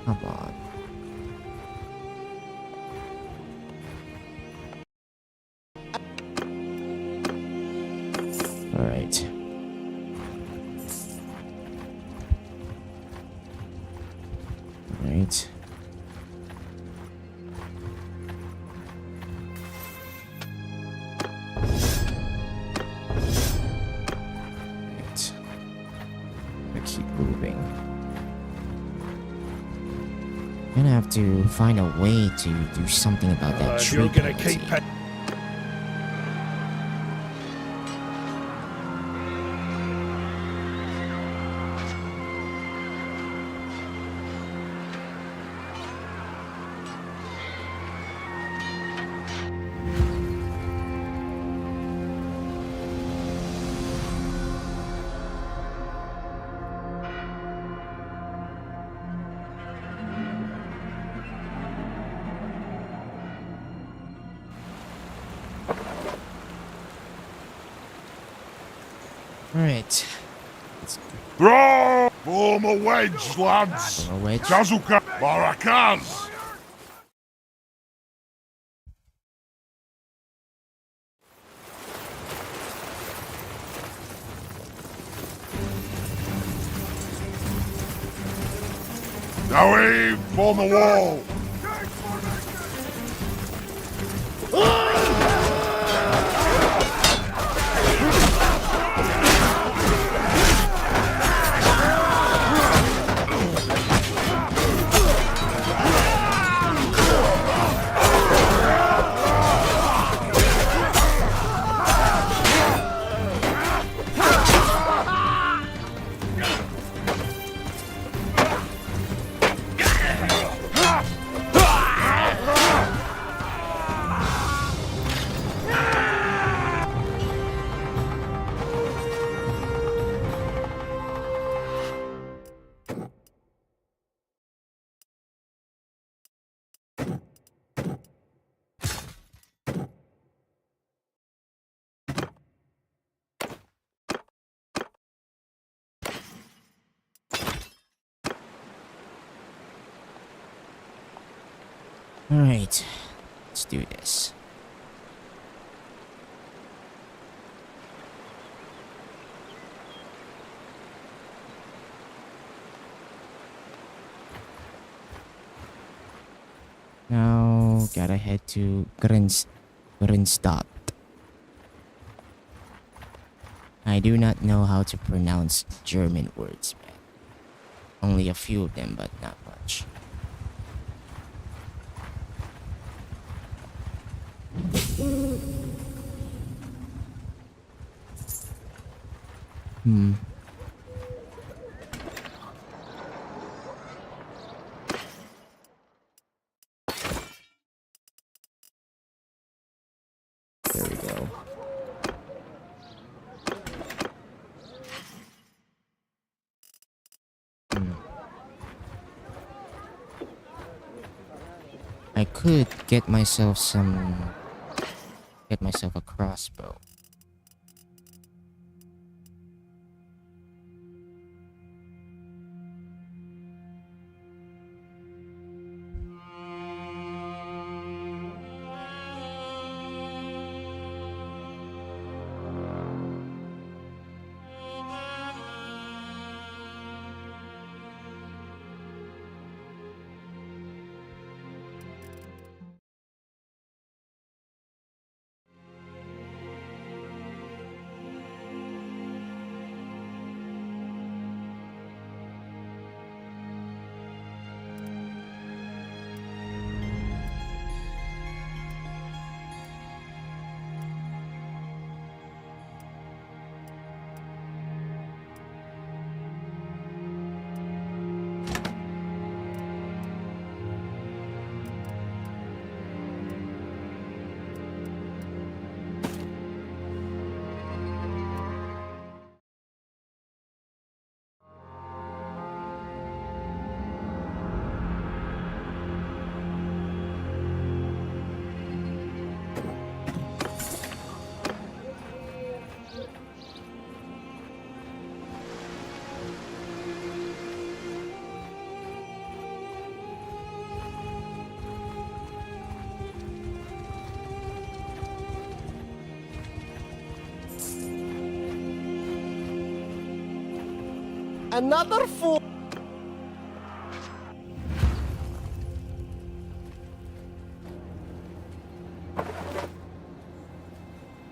Come on. Alright. Alright. Right. I keep moving. Gonna have to find a way to do something about that tree You're gonna penalty. keep Alright. Throw! Form a wedge, lads! Form a wedge. Chazuka Barakaz! Now aim! Form a wall! Alright. Let's do this. Now, gotta head to Grinstadt. I do not know how to pronounce German words, man. Only a few of them, but not much. There we go. I could get myself a crossbow. Another fool.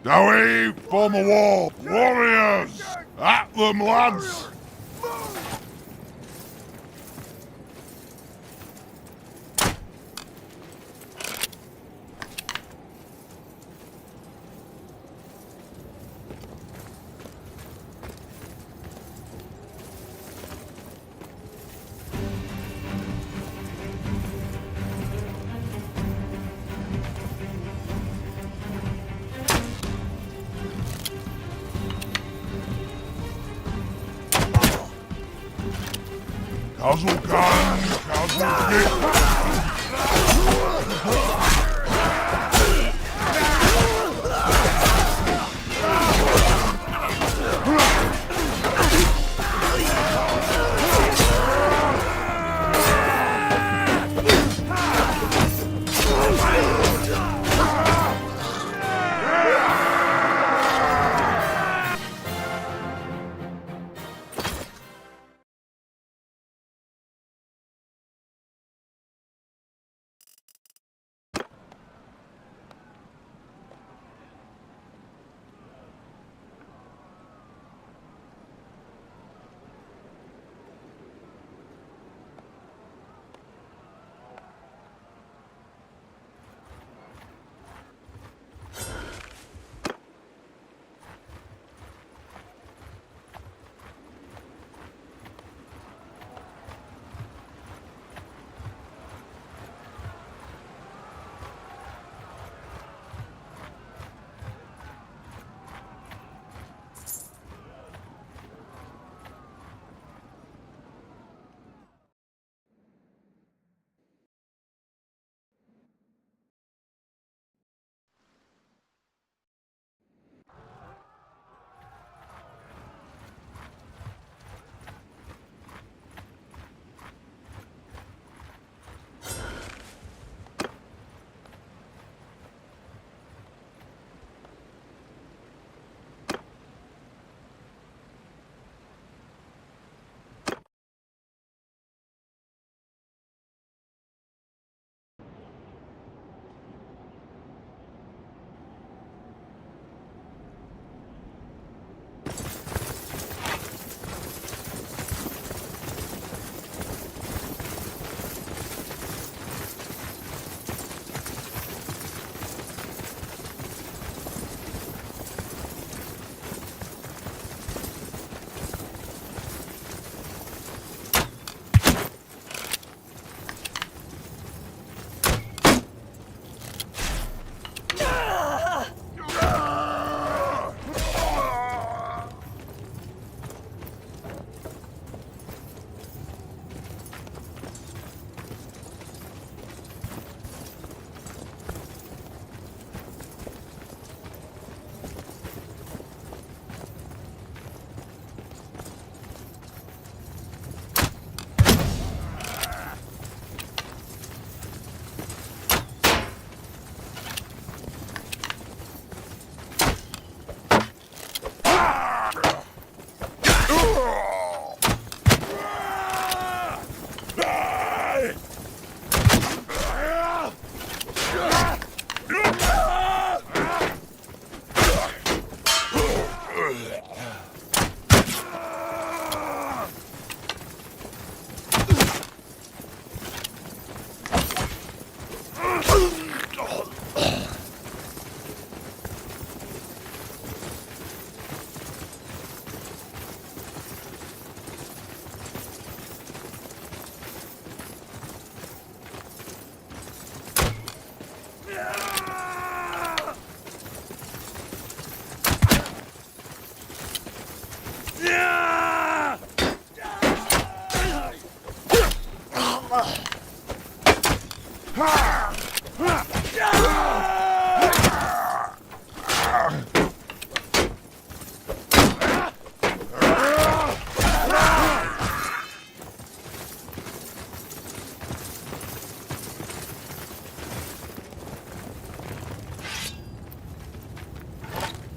Dowie, form a wall. Warriors! At them, lads! Castle gun, castle kick.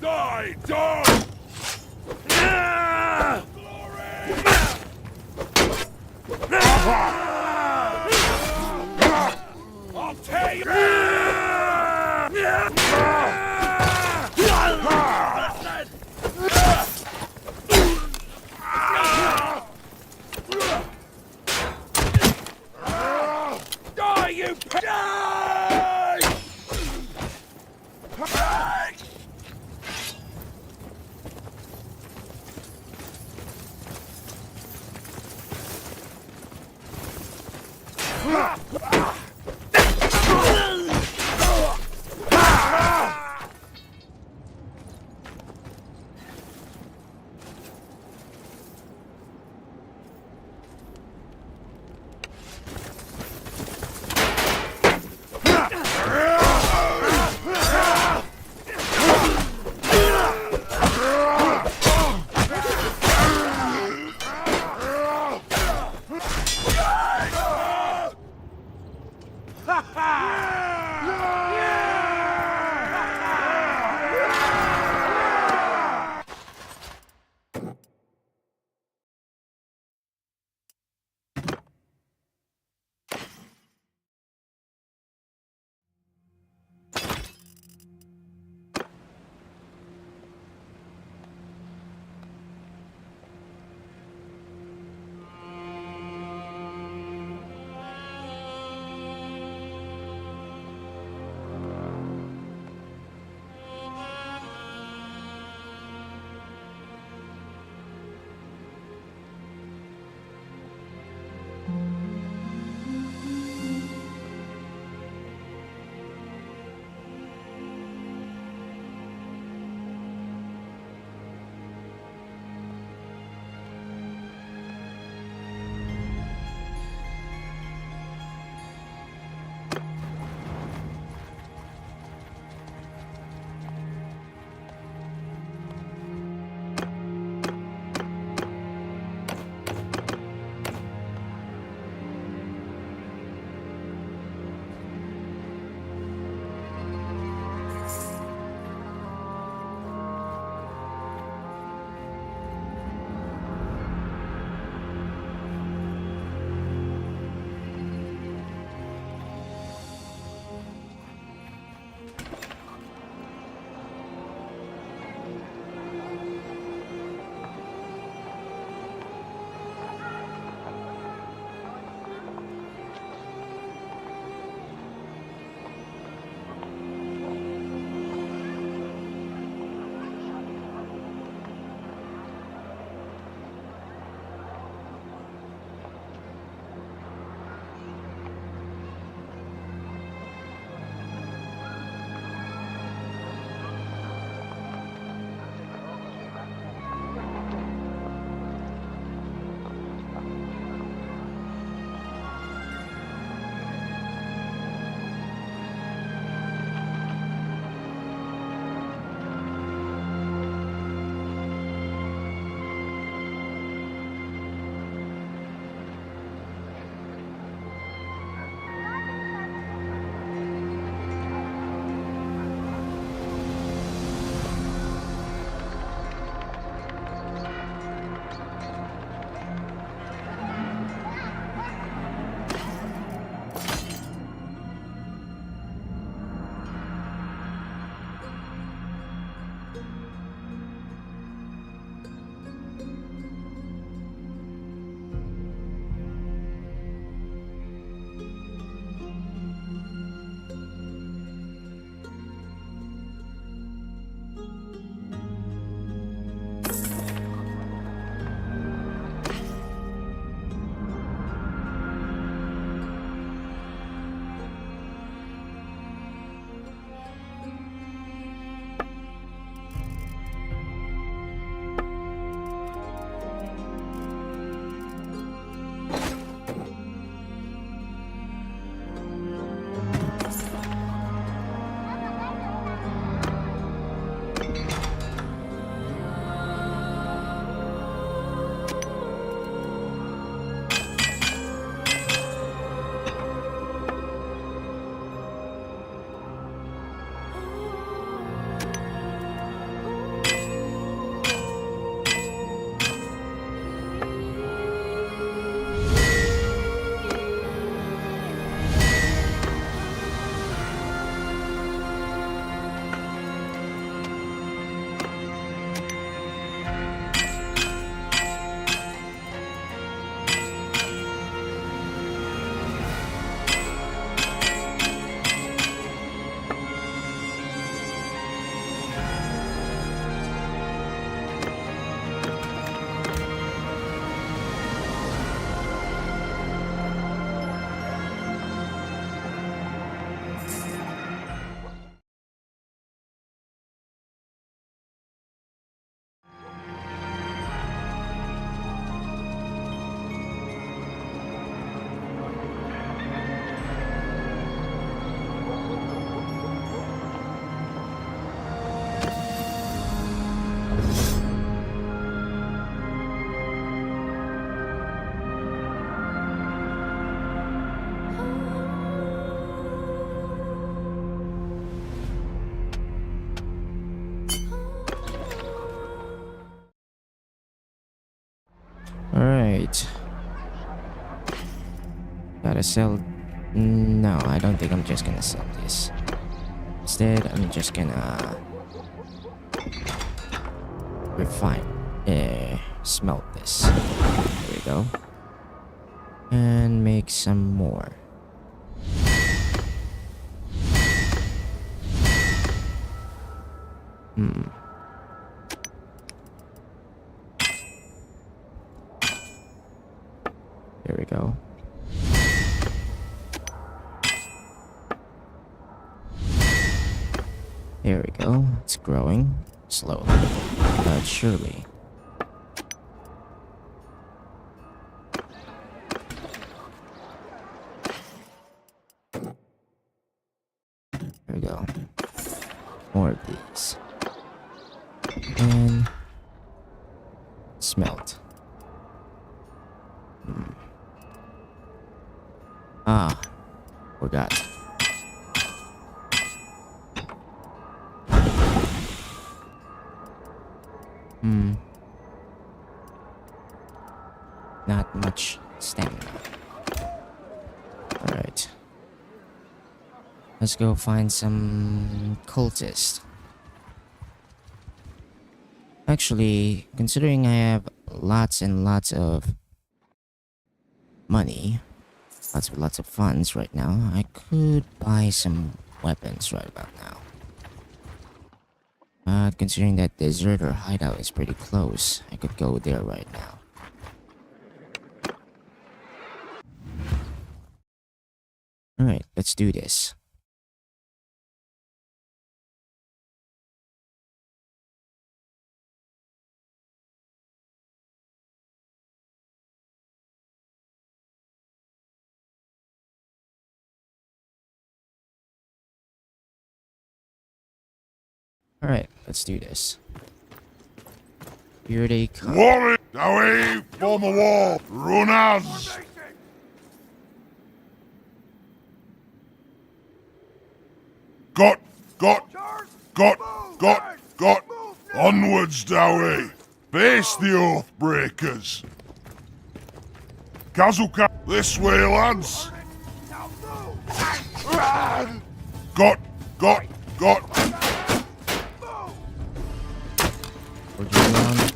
Die, dog! I'll tear you! Die, you die! Alright. Gotta sell. No, I don't think I'm just gonna sell this. Instead, I'm just gonna refine. Smelt this. There we go. And make some more. There we go. There we go. It's growing slowly, but surely. There we go. More of these. And smelt. Ah, forgot. Not much stamina. Alright. Let's go find some cultists. Actually, considering I have lots and lots of money, lots of funds right now, I could buy some weapons right about now. But considering that deserter hideout is pretty close, I could go there right now. Alright, let's do this. Alright, let's do this. Here they come. Warrior, away, form a wall, runners! Got, onwards, Dowie! Face the Oathbreakers! Kazuka, this way, lads! Got! We're going on.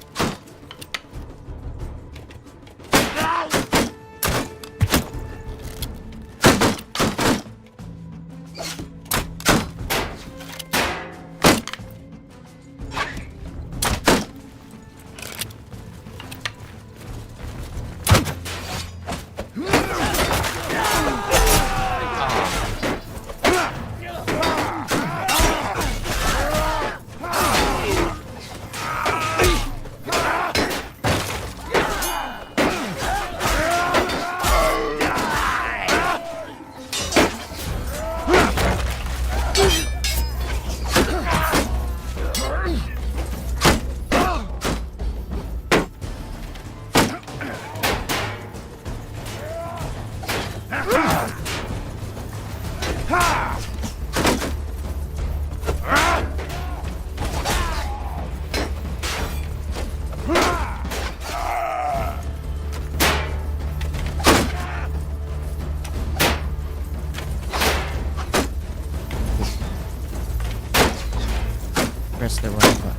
Press the right button.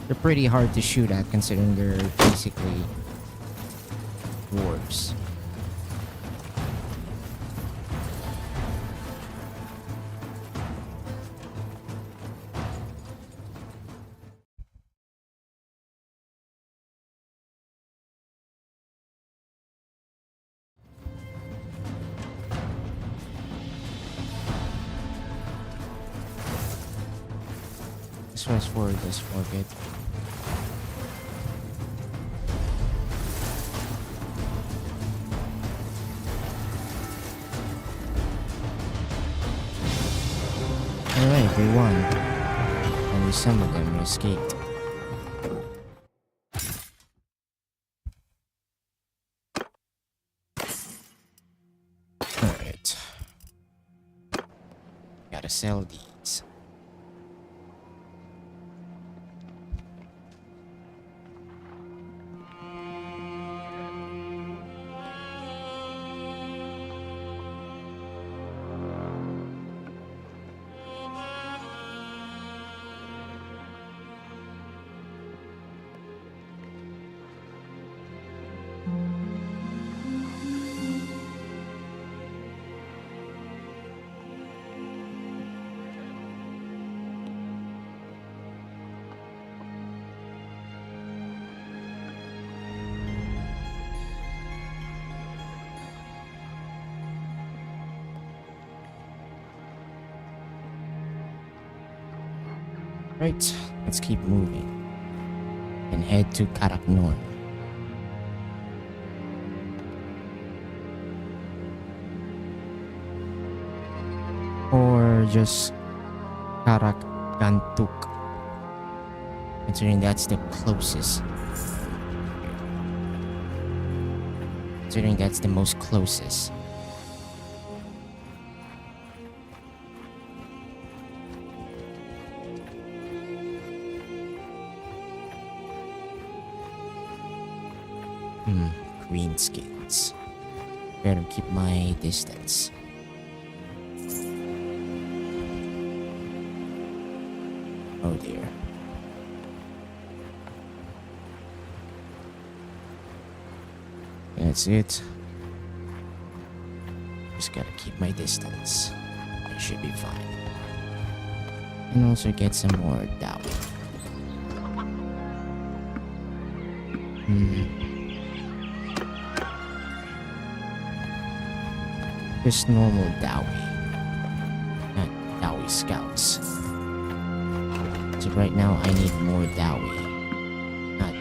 They're pretty hard to shoot at considering they're basically dwarves. Let's fast forward this for a bit. Alright, we won. Only some of them escaped. Alright. Gotta sell these. Right, let's keep moving and head to Karaknorn. Or just Karakgantuk, considering that's the closest. Considering that's the most closest. Greenskins. Better keep my distance. Oh dear. That's it. Just gotta keep my distance. I should be fine. And also get some more dowry. Just normal Dowie. Not Dowie scouts. So right now I need more Dowie. Not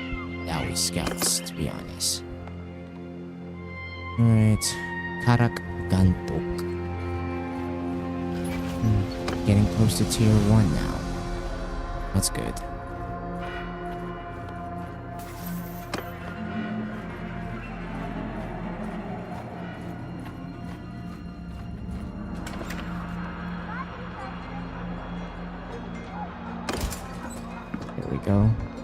Dowie scouts, to be honest. Alright. Karakgantuk. Getting close to tier 1 now. That's good. Go. Here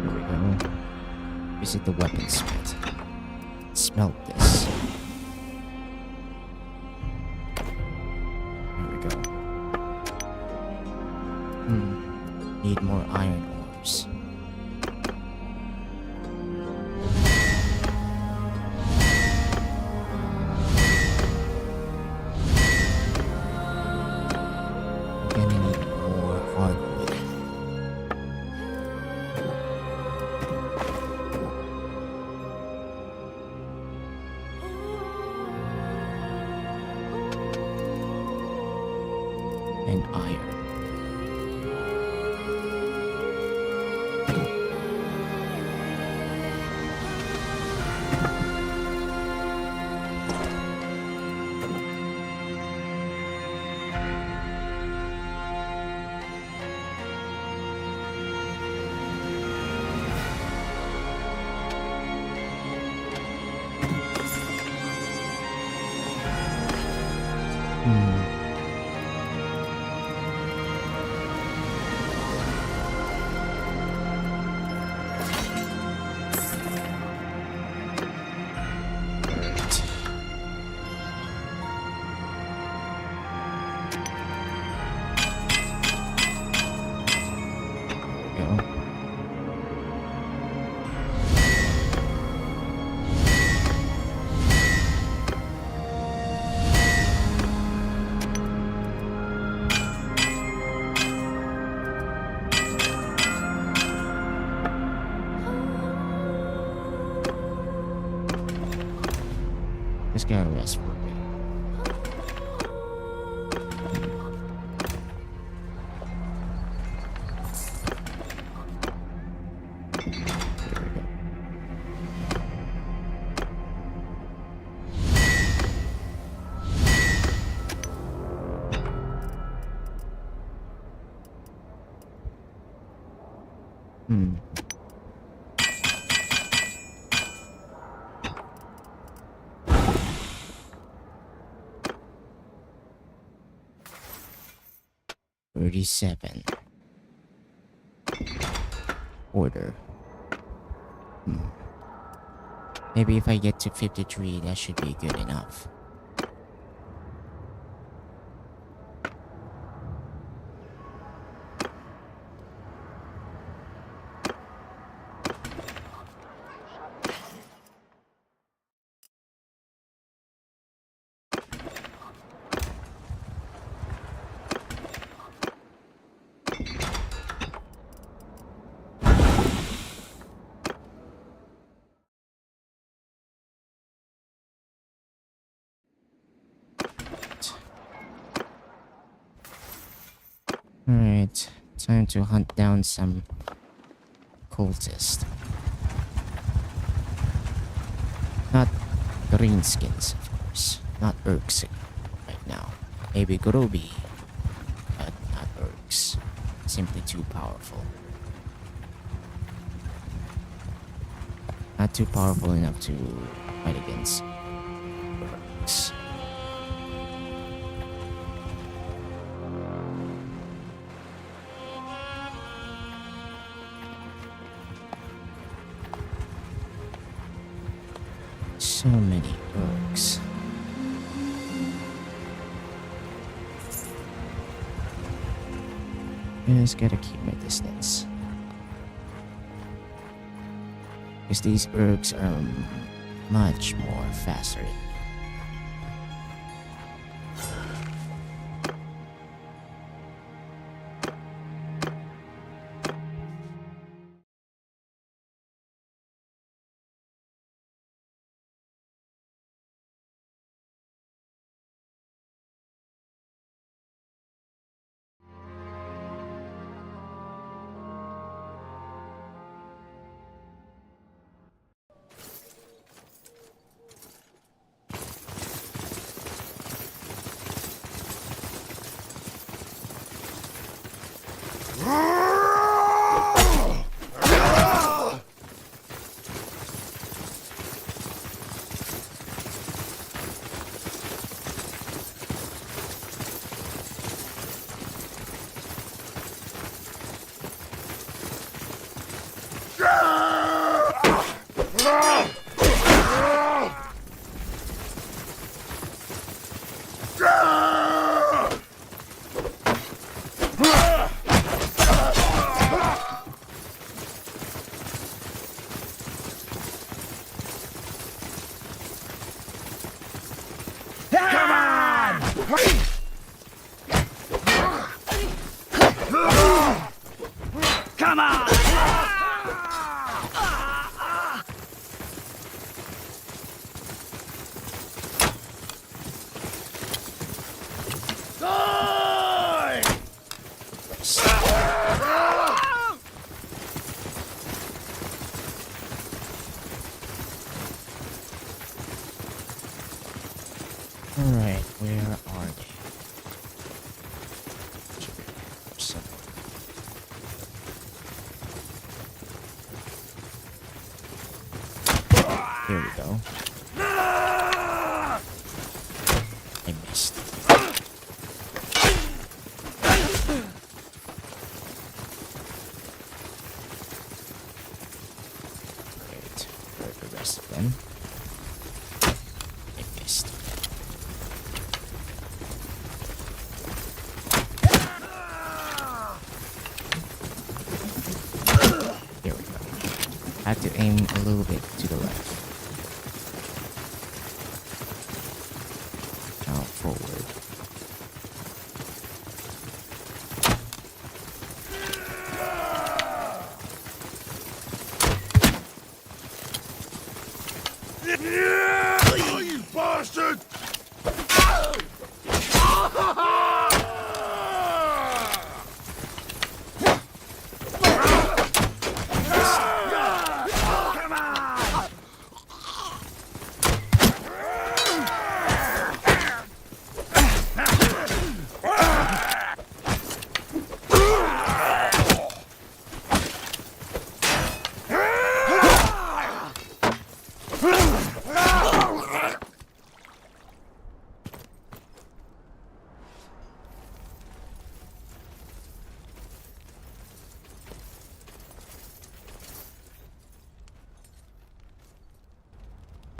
we go. Visit the weaponsmith. Smelt this. Need more iron ores. Gonna need more hardwood. And iron. Just gotta rest for a bit. 37. Order. Maybe if I get to 53, that should be good enough. Alright, time to hunt down some cultists. Not greenskins, of course. Not Urks right now. Maybe Groby, but not Urks. Simply too powerful. Not too powerful enough to fight against Urks. So many Urks. Just gotta keep my distance. Because these Urks are much more faster. Come on! Alright, where are they? Somewhere. Here we go. I missed. Great. Where are the rest of them? I missed. There we go. Had to aim a little bit to the left. Now forward. Oh, you bastard!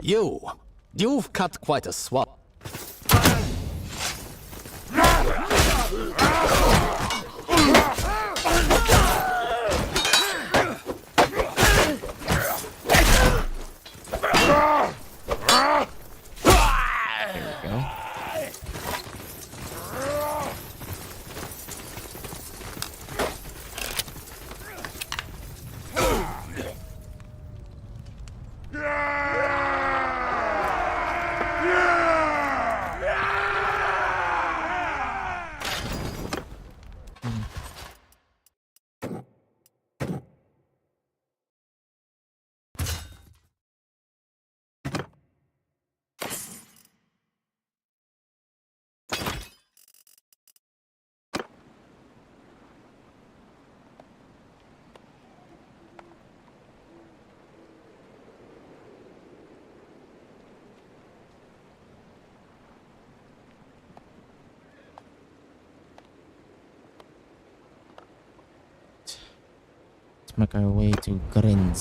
You've cut quite a swath. Go. Let's make our way to Grinstald.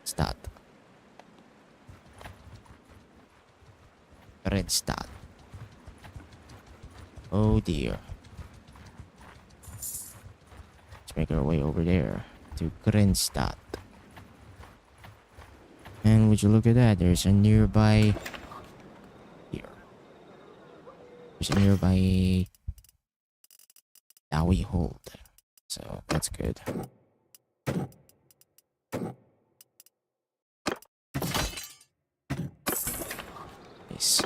Stad. Grinstad. Oh dear. Let's make our way over there to Grinstad. And would you look at that? There's a nearby here. There's a nearby Dowie hold. So that's good. Nice.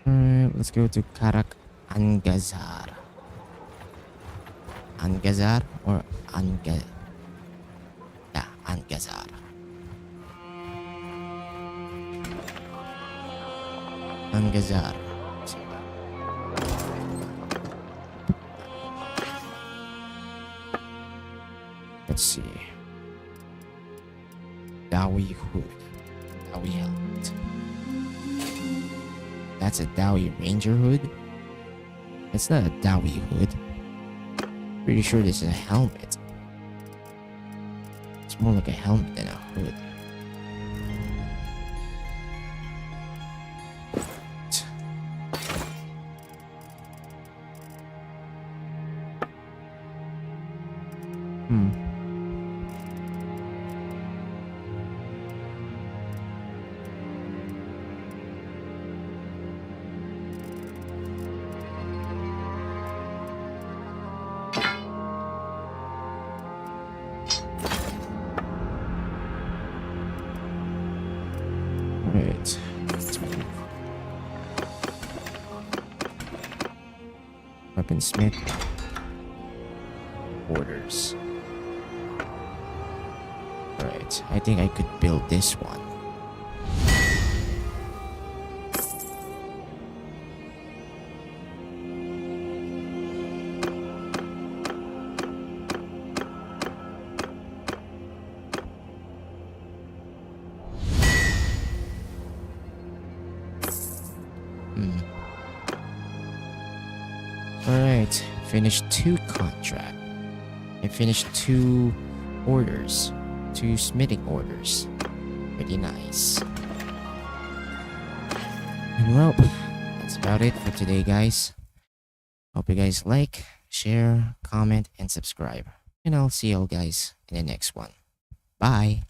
Alright, let's go to Karak Angazar. Angazar or Angazar? Yeah, Angazar. Angazar. Let's see. Dowie hood. Dowie helmet. That's a Dowie Ranger hood? It's not a Dowie hood. Pretty sure this is a helmet. It's more like a helmet than a hood. Alright. Let's move. Weaponsmith. Orders. Alright, I think I could build this one. Alright, finished 2 contract. I finished 2 orders. 2 smithing orders. Pretty nice. And well, that's about it for today, guys. Hope you guys like, share, comment, and subscribe. And I'll see you all guys in the next one. Bye!